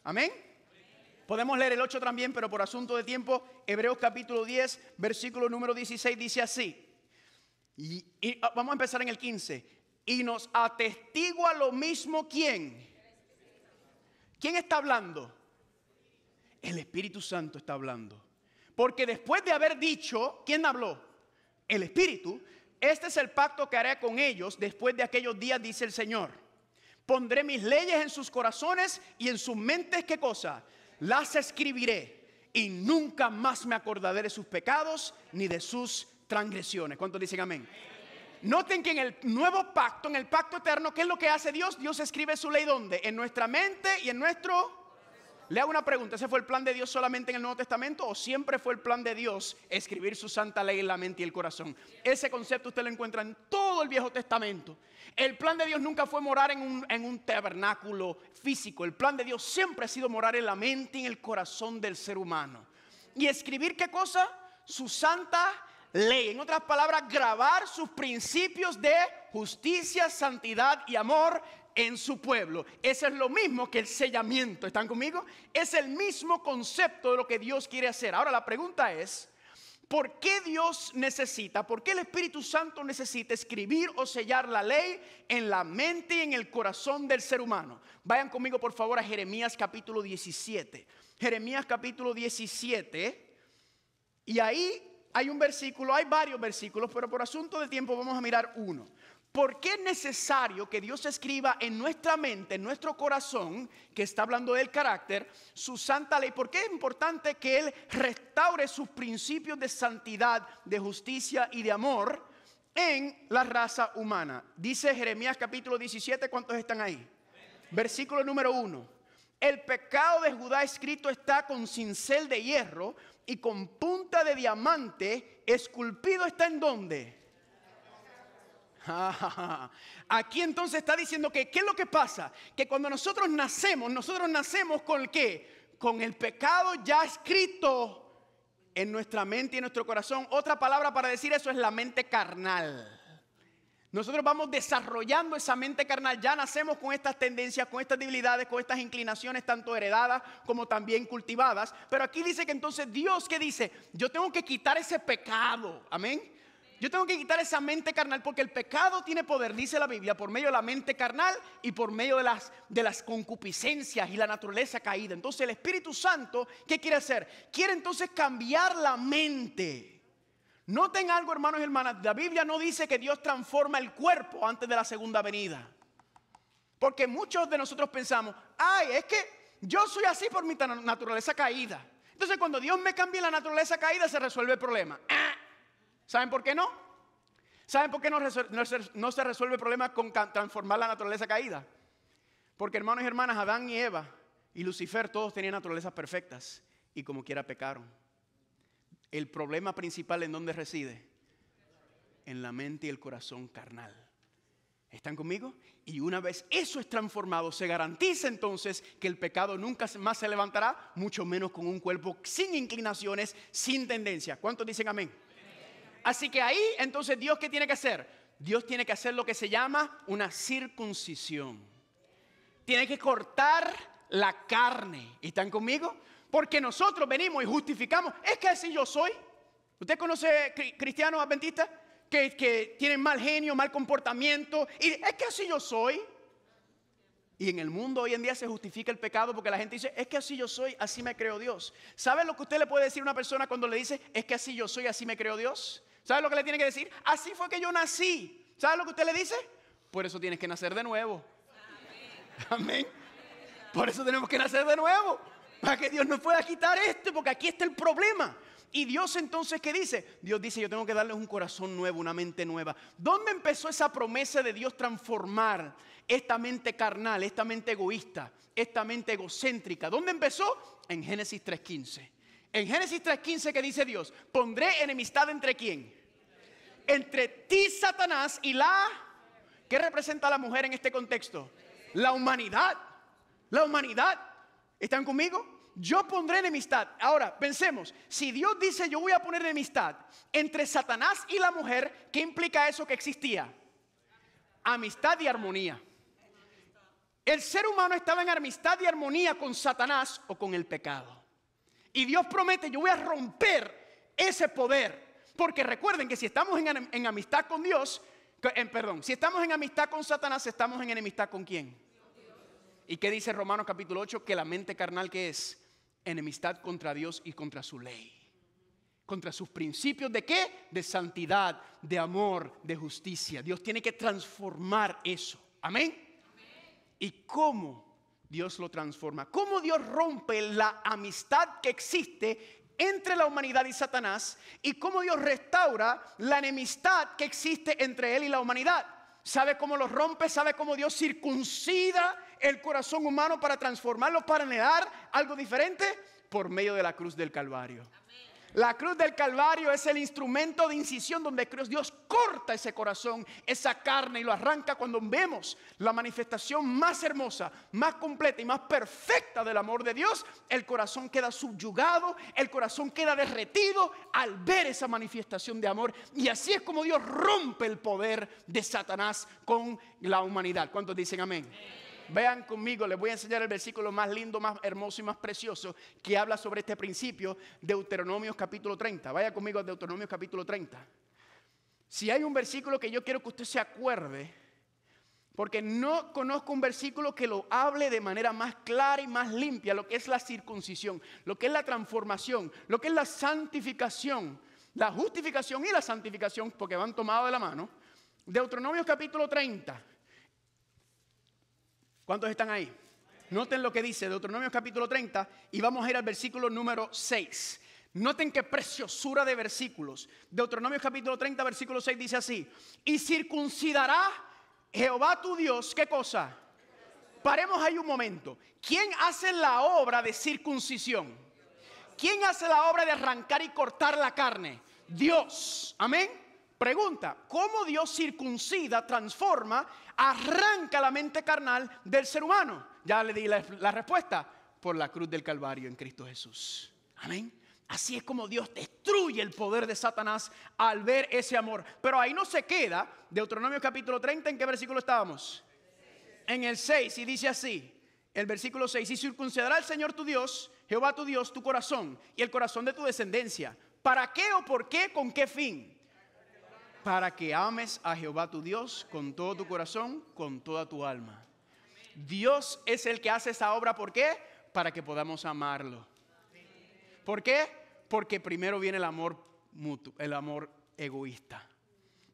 Amén. Podemos leer el 8 también, pero por asunto de tiempo, Hebreos capítulo 10, versículo número 16 dice así. Y vamos a empezar en el 15. Y nos atestigua lo mismo, ¿quién? ¿Quién está hablando? El Espíritu Santo está hablando. Porque después de haber dicho, ¿quién habló? El Espíritu. Este es el pacto que haré con ellos después de aquellos días, dice el Señor. Pondré mis leyes en sus corazones y en sus mentes, ¿qué cosa? Las escribiré y nunca más me acordaré de sus pecados ni de sus transgresiones. ¿Cuántos dicen amén? Noten que en el nuevo pacto, en el pacto eterno, ¿qué es lo que hace Dios? Dios escribe su ley ¿dónde? En nuestra mente y en nuestro... Le hago una pregunta, ¿ese fue el plan de Dios solamente en el Nuevo Testamento o siempre fue el plan de Dios escribir su santa ley en la mente y el corazón? Ese concepto usted lo encuentra en todo el Viejo Testamento. El plan de Dios nunca fue morar en un tabernáculo físico. El plan de Dios siempre ha sido morar en la mente y en el corazón del ser humano. ¿Y escribir qué cosa? Su santa ley. En otras palabras, grabar sus principios de justicia, santidad y amor en su pueblo. Eso es lo mismo que el sellamiento. ¿Están conmigo? Es el mismo concepto de lo que Dios quiere hacer. Ahora la pregunta es, ¿por qué Dios necesita, por qué el Espíritu Santo necesita escribir o sellar la ley en la mente y en el corazón del ser humano? Vayan conmigo por favor a Jeremías capítulo 17. Jeremías capítulo 17. Y ahí hay un versículo, hay varios versículos, pero por asunto de tiempo vamos a mirar uno. ¿Por qué es necesario que Dios escriba en nuestra mente, en nuestro corazón, que está hablando del carácter, su santa ley? ¿Por qué es importante que Él restaure sus principios de santidad, de justicia y de amor en la raza humana? Dice Jeremías capítulo 17, ¿cuántos están ahí? Versículo número 1. El pecado de Judá escrito está con cincel de hierro y con punta de diamante, esculpido está ¿en dónde? Aquí entonces está diciendo que ¿qué es lo que pasa? Que cuando nosotros nacemos con ¿qué? Con el pecado ya escrito en nuestra mente y en nuestro corazón. Otra palabra para decir eso es la mente carnal. Nosotros vamos desarrollando esa mente carnal. Ya nacemos con estas tendencias, con estas debilidades, con estas inclinaciones, tanto heredadas como también cultivadas. Pero aquí dice que entonces Dios, ¿qué dice? Yo tengo que quitar ese pecado. Amén. Yo tengo que quitar esa mente carnal porque el pecado tiene poder, dice la Biblia, por medio de la mente carnal y por medio de las concupiscencias y la naturaleza caída. Entonces el Espíritu Santo, ¿qué quiere hacer? Quiere entonces cambiar la mente. Noten algo, hermanos y hermanas, la Biblia no dice que Dios transforma el cuerpo antes de la segunda venida. Porque muchos de nosotros pensamos, ay, es que yo soy así por mi naturaleza caída. Entonces cuando Dios me cambia la naturaleza caída se resuelve el problema. ¿Saben por qué no? ¿Saben por qué no se resuelve el problema con transformar la naturaleza caída? Porque, hermanos y hermanas, Adán y Eva y Lucifer todos tenían naturalezas perfectas y como quiera pecaron. El problema principal, ¿en dónde reside? En la mente y el corazón carnal. ¿Están conmigo? Y una vez eso es transformado, se garantiza entonces que el pecado nunca más se levantará, mucho menos con un cuerpo sin inclinaciones, sin tendencia. ¿Cuántos dicen amén? Así que ahí entonces Dios, ¿qué tiene que hacer? Dios tiene que hacer lo que se llama una circuncisión. Tiene que cortar la carne. ¿Están conmigo? Porque nosotros venimos y justificamos. Es que así yo soy. ¿Usted conoce cristianos adventistas que tienen mal genio, mal comportamiento? Y es que así yo soy. Y en el mundo hoy en día se justifica el pecado porque la gente dice, es que así yo soy, así me creó Dios. ¿Sabe lo que usted le puede decir a una persona cuando le dice, es que así yo soy, así me creó Dios? ¿Sabe lo que le tiene que decir? Así fue que yo nací. ¿Sabe lo que usted le dice? Por eso tienes que nacer de nuevo. Amén. Por eso tenemos que nacer de nuevo. Para que Dios nos pueda quitar esto, porque aquí está el problema. Y Dios entonces, ¿qué dice? Dios dice, yo tengo que darles un corazón nuevo, una mente nueva. ¿Dónde empezó esa promesa de Dios transformar esta mente carnal, esta mente egoísta, esta mente egocéntrica? ¿Dónde empezó? En Génesis 3:15. En Génesis 3:15, ¿qué dice Dios? Pondré enemistad entre ¿quién? Entre ti, Satanás, y la... ¿Qué representa la mujer en este contexto? La humanidad. La humanidad. ¿Están conmigo? Yo pondré enemistad. Ahora, pensemos, si Dios dice yo voy a poner enemistad entre Satanás y la mujer, ¿qué implica eso que existía? Amistad y armonía. El ser humano estaba en amistad y armonía con Satanás o con el pecado. Y Dios promete, yo voy a romper ese poder. Porque recuerden que si estamos en amistad con Dios, si estamos en amistad con Satanás, estamos en enemistad ¿con quién? ¿Y qué dice Romanos capítulo 8? Que la mente carnal, ¿qué es? Enemistad contra Dios y contra su ley. Contra sus principios ¿de qué? De santidad, de amor, de justicia. Dios tiene que transformar eso. ¿Amén? ¿Y cómo Dios lo transforma? ¿Cómo Dios rompe la amistad que existe entre la humanidad y Satanás? ¿Y cómo Dios restaura la enemistad que existe entre Él y la humanidad? ¿Sabe cómo lo rompe? ¿Sabe cómo Dios circuncida el corazón humano para transformarlo, para anhelar algo diferente? Por medio de la cruz del Calvario. La cruz del Calvario es el instrumento de incisión donde Dios corta ese corazón, esa carne, y lo arranca cuando vemos la manifestación más hermosa, más completa y más perfecta del amor de Dios. El corazón queda subyugado, el corazón queda derretido al ver esa manifestación de amor. Y así es como Dios rompe el poder de Satanás con la humanidad. ¿Cuántos dicen amén? Vean conmigo, les voy a enseñar el versículo más lindo, más hermoso y más precioso que habla sobre este principio. Deuteronomios capítulo 30. Vaya conmigo a Deuteronomios capítulo 30. Si hay un versículo que yo quiero que usted se acuerde, porque no conozco un versículo que lo hable de manera más clara y más limpia, lo que es la circuncisión, lo que es la transformación, lo que es la santificación, la justificación y la santificación, porque van tomados de la mano. Deuteronomios capítulo 30. ¿Cuántos están ahí? Noten lo que dice Deuteronomio capítulo 30 y vamos a ir al versículo número 6. Noten qué preciosura de versículos. Deuteronomio capítulo 30 versículo 6 dice así: y circuncidará Jehová tu Dios, ¿qué cosa? Paremos ahí un momento. ¿Quién hace la obra de circuncisión? ¿Quién hace la obra de arrancar y cortar la carne? Dios. Amén. Pregunta, ¿cómo Dios circuncida, transforma, arranca la mente carnal del ser humano? Ya le di la respuesta, por la cruz del Calvario en Cristo Jesús. Amén. Así es como Dios destruye el poder de Satanás al ver ese amor. Pero ahí no se queda. Deuteronomio capítulo 30, ¿en qué versículo estábamos? En el 6, y dice así, el versículo 6: y circuncidará el Señor tu Dios, Jehová tu Dios, tu corazón y el corazón de tu descendencia. ¿Para qué o por qué? ¿Con qué fin? Para que ames a Jehová tu Dios con todo tu corazón, con toda tu alma. Dios es el que hace esa obra. ¿Por qué? Para que podamos amarlo. ¿Por qué? Porque primero viene el amor mutuo, el amor egoísta.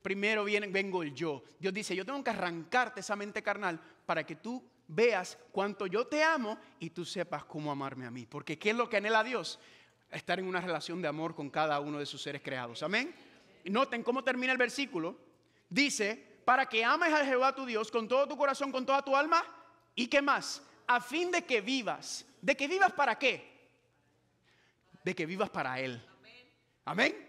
Primero vengo el yo. Dios dice, yo tengo que arrancarte esa mente carnal para que tú veas cuánto yo te amo y tú sepas cómo amarme a mí. Porque ¿qué es lo que anhela Dios? Estar en una relación de amor con cada uno de sus seres creados. Amén. Y noten cómo termina el versículo. Dice, para que ames a Jehová tu Dios con todo tu corazón, con toda tu alma. ¿Y qué más? A fin de que vivas. ¿De que vivas para qué? De que vivas para Él. Amén.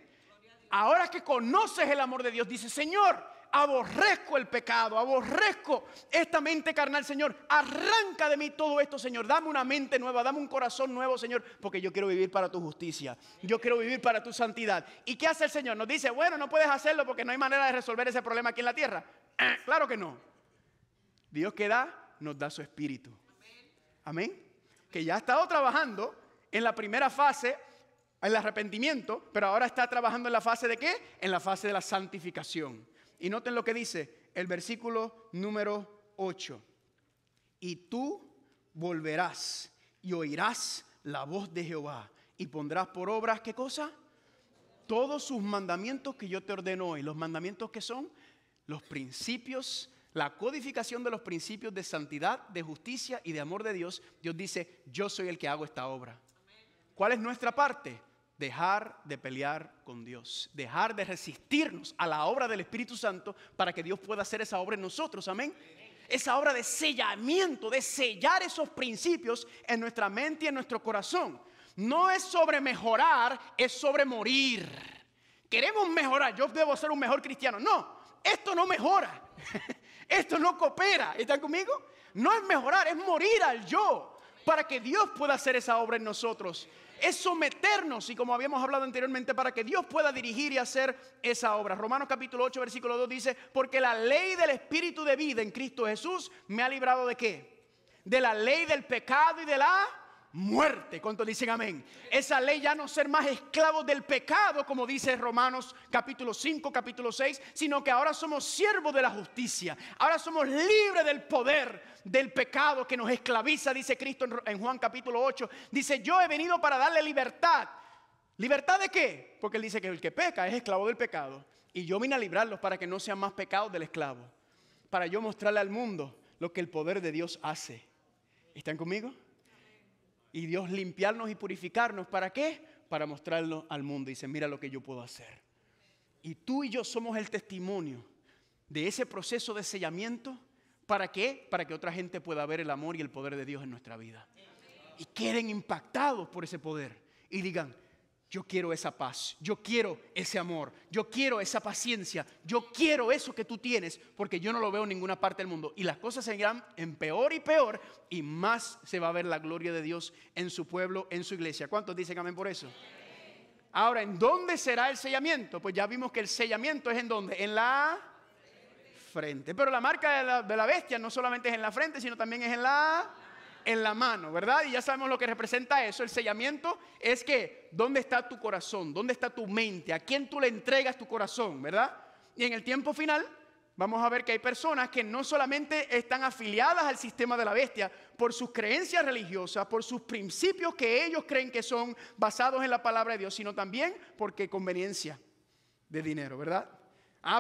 Ahora que conoces el amor de Dios, dice, Señor, aborrezco el pecado, aborrezco esta mente carnal, Señor. Arranca de mí todo esto, Señor. Dame una mente nueva, dame un corazón nuevo, Señor, porque yo quiero vivir para tu justicia. Yo quiero vivir para tu santidad. ¿Y qué hace el Señor? Nos dice, bueno, no puedes hacerlo porque no hay manera de resolver ese problema aquí en la tierra. Claro que no. Dios que da, nos da su espíritu. Amén. Que ya ha estado trabajando en la primera fase, el arrepentimiento, pero ahora está trabajando en la fase ¿de qué? En la fase de la santificación. Y noten lo que dice el versículo número 8. Y tú volverás y oirás la voz de Jehová y pondrás por obras, ¿qué cosa? Todos sus mandamientos que yo te ordeno hoy. Los mandamientos que son los principios, la codificación de los principios de santidad, de justicia y de amor de Dios. Dios dice, yo soy el que hago esta obra. ¿Cuál es nuestra parte? Dejar de pelear con Dios, dejar de resistirnos a la obra del Espíritu Santo para que Dios pueda hacer esa obra en nosotros, amén. Esa obra de sellamiento, de sellar esos principios en nuestra mente y en nuestro corazón. No es sobre mejorar, es sobre morir. Queremos mejorar, yo debo ser un mejor cristiano. No, esto no mejora, esto no coopera. ¿Están conmigo? No es mejorar, es morir al yo para que Dios pueda hacer esa obra en nosotros. Es someternos, y como habíamos hablado anteriormente, para que Dios pueda dirigir y hacer esa obra. Romanos capítulo 8, versículo 2 dice, porque la ley del Espíritu de vida en Cristo Jesús me ha librado ¿de qué? De la ley del pecado y de la muerte. ¿Cuántos dicen amén? Esa ley ya no ser más esclavos del pecado, como dice Romanos capítulo 5, capítulo 6, sino que ahora somos siervos de la justicia. Ahora somos libres del poder del pecado que nos esclaviza, dice Cristo en Juan capítulo 8. Dice, yo he venido para darle libertad. ¿Libertad de qué? Porque él dice que el que peca es esclavo del pecado. Y yo vine a librarlos para que no sean más pecados del esclavo. Para yo mostrarle al mundo lo que el poder de Dios hace. ¿Están conmigo? Y Dios limpiarnos y purificarnos. ¿Para qué? Para mostrarlo al mundo. Dice, mira lo que yo puedo hacer. Y tú y yo somos el testimonio de ese proceso de sellamiento. ¿Para qué? Para que otra gente pueda ver el amor y el poder de Dios en nuestra vida. Y queden impactados por ese poder. Y digan, yo quiero esa paz, yo quiero ese amor, yo quiero esa paciencia, yo quiero eso que tú tienes, porque yo no lo veo en ninguna parte del mundo. Y las cosas seguirán en peor y peor, y más se va a ver la gloria de Dios en su pueblo, en su iglesia. ¿Cuántos dicen amén por eso? Ahora, ¿en dónde será el sellamiento? Pues ya vimos que el sellamiento es ¿en dónde? En la frente. Pero la marca de la bestia no solamente es en la frente, sino también es en la mano, ¿verdad? Y ya sabemos lo que representa eso. El sellamiento es que ¿dónde está tu corazón? ¿Dónde está tu mente? ¿A quién tú le entregas tu corazón? ¿Verdad? Y en el tiempo final vamos a ver que hay personas que no solamente están afiliadas al sistema de la bestia por sus creencias religiosas, por sus principios que ellos creen que son basados en la palabra de Dios, sino también porque conveniencia de dinero, ¿verdad?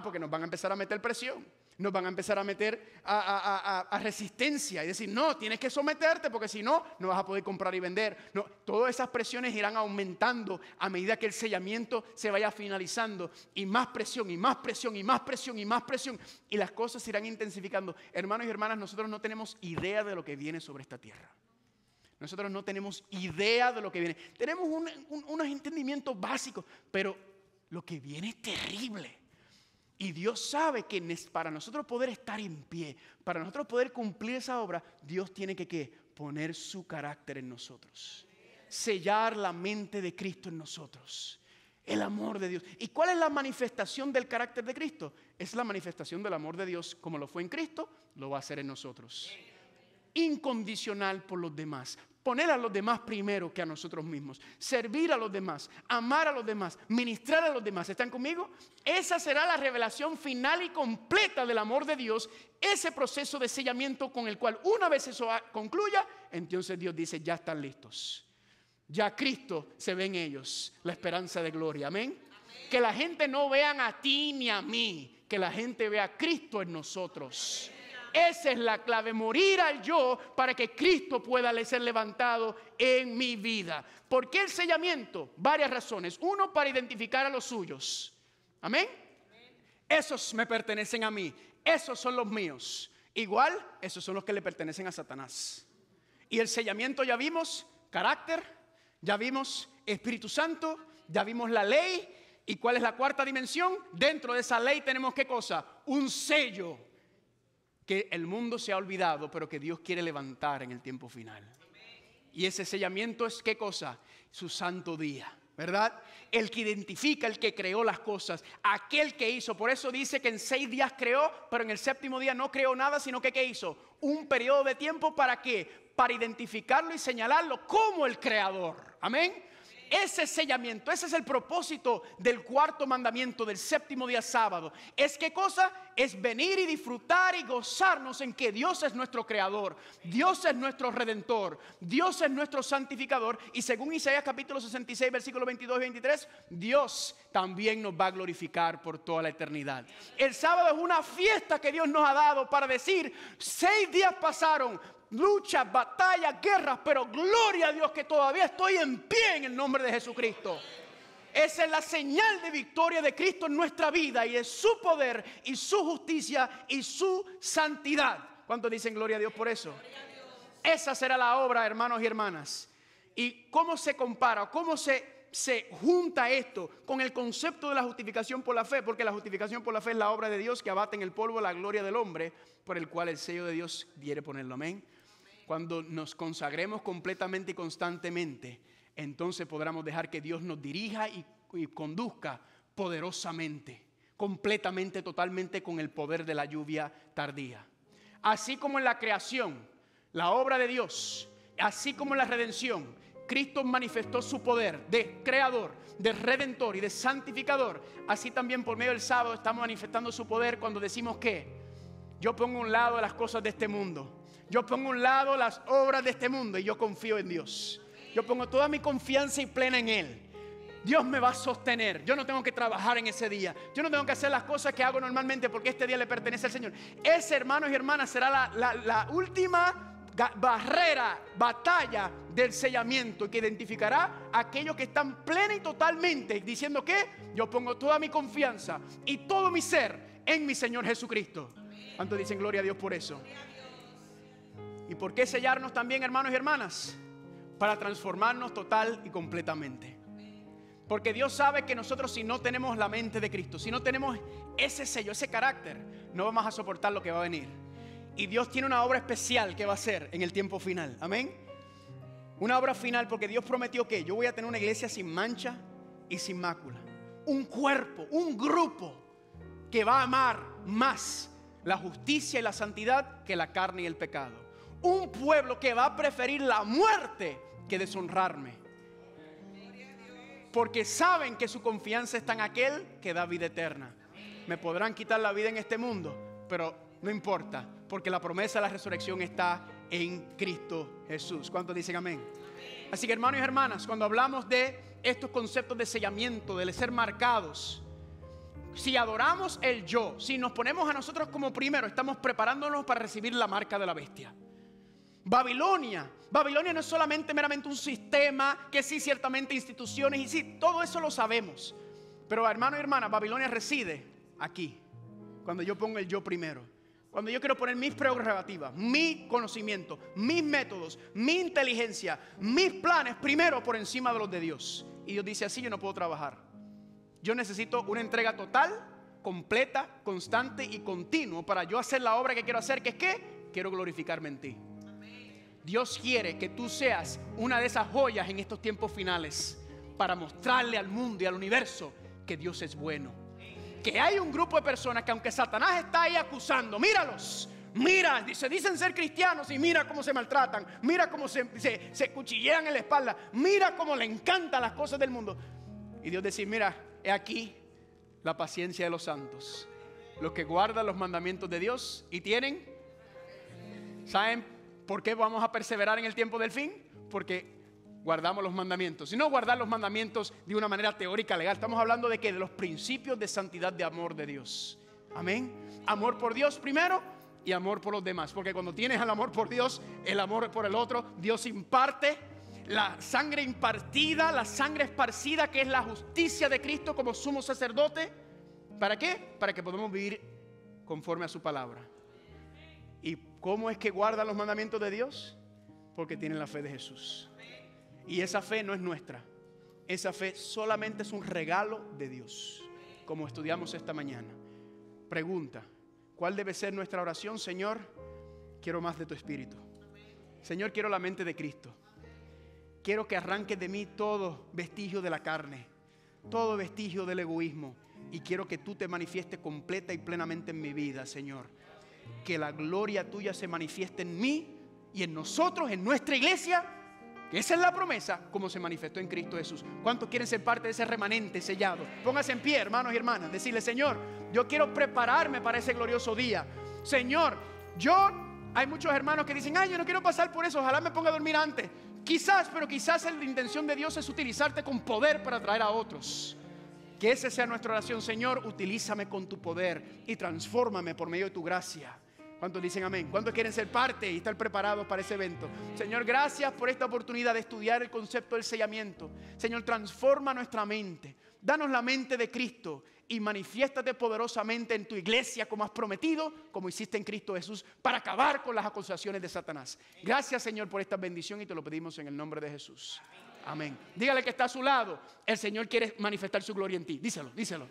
Porque nos van a empezar a meter presión. Nos van a empezar a meter a resistencia y decir, no, tienes que someterte porque si no, no vas a poder comprar y vender. No, todas esas presiones irán aumentando a medida que el sellamiento se vaya finalizando. Y más presión, y más presión, y más presión, y más presión. Y las cosas se irán intensificando. Hermanos y hermanas, nosotros no tenemos idea de lo que viene sobre esta tierra. Nosotros no tenemos idea de lo que viene. Tenemos unos entendimientos básicos, pero lo que viene es terrible. Y Dios sabe que para nosotros poder estar en pie, para nosotros poder cumplir esa obra, Dios tiene que ¿qué? Poner su carácter en nosotros. sellar la mente de Cristo en nosotros. El amor de Dios. ¿Y cuál es la manifestación del carácter de Cristo? Es la manifestación del amor de Dios. Como lo fue en Cristo, lo va a hacer en nosotros. Incondicional por los demás. Poner a los demás primero que a nosotros mismos. Servir a los demás. Amar a los demás. Ministrar a los demás. ¿Están conmigo? Esa será la revelación final y completa del amor de Dios. Ese proceso de sellamiento con el cual una vez eso concluya, entonces Dios dice, ya están listos. Ya Cristo se ve en ellos, la esperanza de gloria. Amén. Que la gente no vean a ti ni a mí, que la gente vea a Cristo en nosotros. Esa es la clave, morir al yo para que Cristo pueda ser levantado en mi vida. ¿Por qué el sellamiento? Varias razones. Uno, para identificar a los suyos. Amén. Esos me pertenecen a mí, esos son los míos. Igual, esos son los que le pertenecen a Satanás. Y el sellamiento ya vimos, carácter. Ya vimos Espíritu Santo, ya vimos la ley. ¿Y cuál es la cuarta dimensión? Dentro de esa ley tenemos ¿qué cosa? Un sello que el mundo se ha olvidado, pero que Dios quiere levantar en el tiempo final. Y ese sellamiento es ¿qué cosa? Su santo día, ¿verdad? El que identifica, el que creó las cosas, aquel que hizo. Por eso dice que en 6 días creó, pero en el 7º día no creó nada, sino que ¿qué hizo? Un periodo de tiempo ¿para qué? Para identificarlo y señalarlo como el creador. Amén. Ese sellamiento, ese es el propósito del 4º mandamiento del 7º día sábado. ¿Es qué cosa? Es venir y disfrutar y gozarnos en que Dios es nuestro creador, Dios es nuestro redentor, Dios es nuestro santificador. Y según Isaías capítulo 66 versículos 22 y 23, Dios también nos va a glorificar por toda la eternidad. El sábado es una fiesta que Dios nos ha dado para decir, 6 días pasaron, luchas, batallas, guerras, pero gloria a Dios que todavía estoy en pie en el nombre de Jesucristo. Esa es la señal de victoria de Cristo en nuestra vida y de su poder y su justicia y su santidad. ¿Cuántos dicen gloria a Dios por eso? Esa será la obra, hermanos y hermanas. ¿Y cómo se compara? ¿Cómo se junta esto con el concepto de la justificación por la fe? Porque la justificación por la fe es la obra de Dios que abate en el polvo la gloria del hombre, por el cual el sello de Dios quiere ponerlo. Amén. Cuando nos consagremos completamente y constantemente, entonces podremos dejar que Dios nos dirija y conduzca poderosamente, completamente, totalmente con el poder de la lluvia tardía. Así como en la creación, la obra de Dios, así como en la redención, Cristo manifestó su poder de creador, de redentor y de santificador. Así también por medio del sábado estamos manifestando su poder cuando decimos que yo pongo a un lado las cosas de este mundo. Yo pongo a un lado las obras de este mundo y yo confío en Dios. Yo pongo toda mi confianza y plena en Él. Dios me va a sostener. Yo no tengo que trabajar en ese día. Yo no tengo que hacer las cosas que hago normalmente porque este día le pertenece al Señor. Ese, hermanos y hermanas, será la última barrera, batalla del sellamiento, que identificará a aquellos que están plena y totalmente diciendo que yo pongo toda mi confianza y todo mi ser en mi Señor Jesucristo. ¿Cuántos dicen gloria a Dios por eso? ¿Y por qué sellarnos también, hermanos y hermanas? Para transformarnos total y completamente. Porque Dios sabe que nosotros, si no tenemos la mente de Cristo, si no tenemos ese sello, ese carácter, no vamos a soportar lo que va a venir. Y Dios tiene una obra especial que va a hacer en el tiempo final. Amén. Una obra final, porque Dios prometió que yo voy a tener una iglesia sin mancha y sin mácula. Un cuerpo, un grupo que va a amar más la justicia y la santidad que la carne y el pecado. Un pueblo que va a preferir la muerte que deshonrarme. Porque saben que su confianza está en aquel que da vida eterna. Me podrán quitar la vida en este mundo, pero no importa, porque la promesa de la resurrección está en Cristo Jesús. ¿Cuántos dicen amén? Así que, hermanos y hermanas, cuando hablamos de estos conceptos de sellamiento, de ser marcados, si adoramos el yo, si nos ponemos a nosotros como primero, estamos preparándonos para recibir la marca de la bestia. Babilonia no es solamente meramente un sistema, que sí, ciertamente instituciones, y sí, todo eso lo sabemos. Pero, hermano y hermana, Babilonia reside aquí, cuando yo pongo el yo primero. Cuando yo quiero poner mis prerrogativas, mi conocimiento, mis métodos, mi inteligencia, mis planes primero por encima de los de Dios. Y Dios dice, así yo no puedo trabajar. Yo necesito una entrega total, completa, constante y continua para yo hacer la obra que quiero hacer, que es que quiero glorificarme en ti. Dios quiere que tú seas una de esas joyas en estos tiempos finales para mostrarle al mundo y al universo que Dios es bueno. Que hay un grupo de personas que aunque Satanás está ahí acusando, míralos, mira, se dicen ser cristianos y mira cómo se maltratan, mira cómo se cuchillean en la espalda, mira cómo le encantan las cosas del mundo. Y Dios dice, mira, he aquí la paciencia de los santos, los que guardan los mandamientos de Dios y tienen. ¿Saben por qué vamos a perseverar en el tiempo del fin? Porque guardamos los mandamientos. Y no guardar los mandamientos de una manera teórica, legal. Estamos hablando de que de los principios de santidad, de amor de Dios. Amén. Amor por Dios primero y amor por los demás. Porque cuando tienes el amor por Dios, el amor por el otro, Dios imparte la sangre impartida, la sangre esparcida, que es la justicia de Cristo como sumo sacerdote. ¿Para qué? Para que podamos vivir conforme a su palabra. ¿Y cómo es que guardan los mandamientos de Dios? Porque tienen la fe de Jesús. Y esa fe no es nuestra. Esa fe solamente es un regalo de Dios, como estudiamos esta mañana. Pregunta, ¿cuál debe ser nuestra oración? Señor, quiero más de tu Espíritu. Señor, quiero la mente de Cristo. Quiero que arranques de mí todo vestigio de la carne, todo vestigio del egoísmo. Y quiero que tú te manifiestes completa y plenamente en mi vida, Señor. Que la gloria tuya se manifieste en mí y en nosotros, en nuestra iglesia. Que esa es la promesa, como se manifestó en Cristo Jesús. ¿Cuántos quieren ser parte de ese remanente sellado? Pónganse en pie, hermanos y hermanas. Decirle, Señor, yo quiero prepararme para ese glorioso día. Señor, hay muchos hermanos que dicen, yo no quiero pasar por eso, ojalá me ponga a dormir antes. Quizás, pero quizás la intención de Dios es utilizarte con poder para atraer a otros. Que esa sea nuestra oración. Señor, utilízame con tu poder y transfórmame por medio de tu gracia. ¿Cuántos dicen amén? ¿Cuántos quieren ser parte y estar preparados para ese evento? Señor, gracias por esta oportunidad de estudiar el concepto del sellamiento. Señor, transforma nuestra mente. Danos la mente de Cristo y manifiéstate poderosamente en tu iglesia como has prometido, como hiciste en Cristo Jesús, para acabar con las acusaciones de Satanás. Gracias, Señor, por esta bendición y te lo pedimos en el nombre de Jesús. Amén. Dígale que está a su lado. El Señor quiere manifestar su gloria en ti. Díselo, díselo.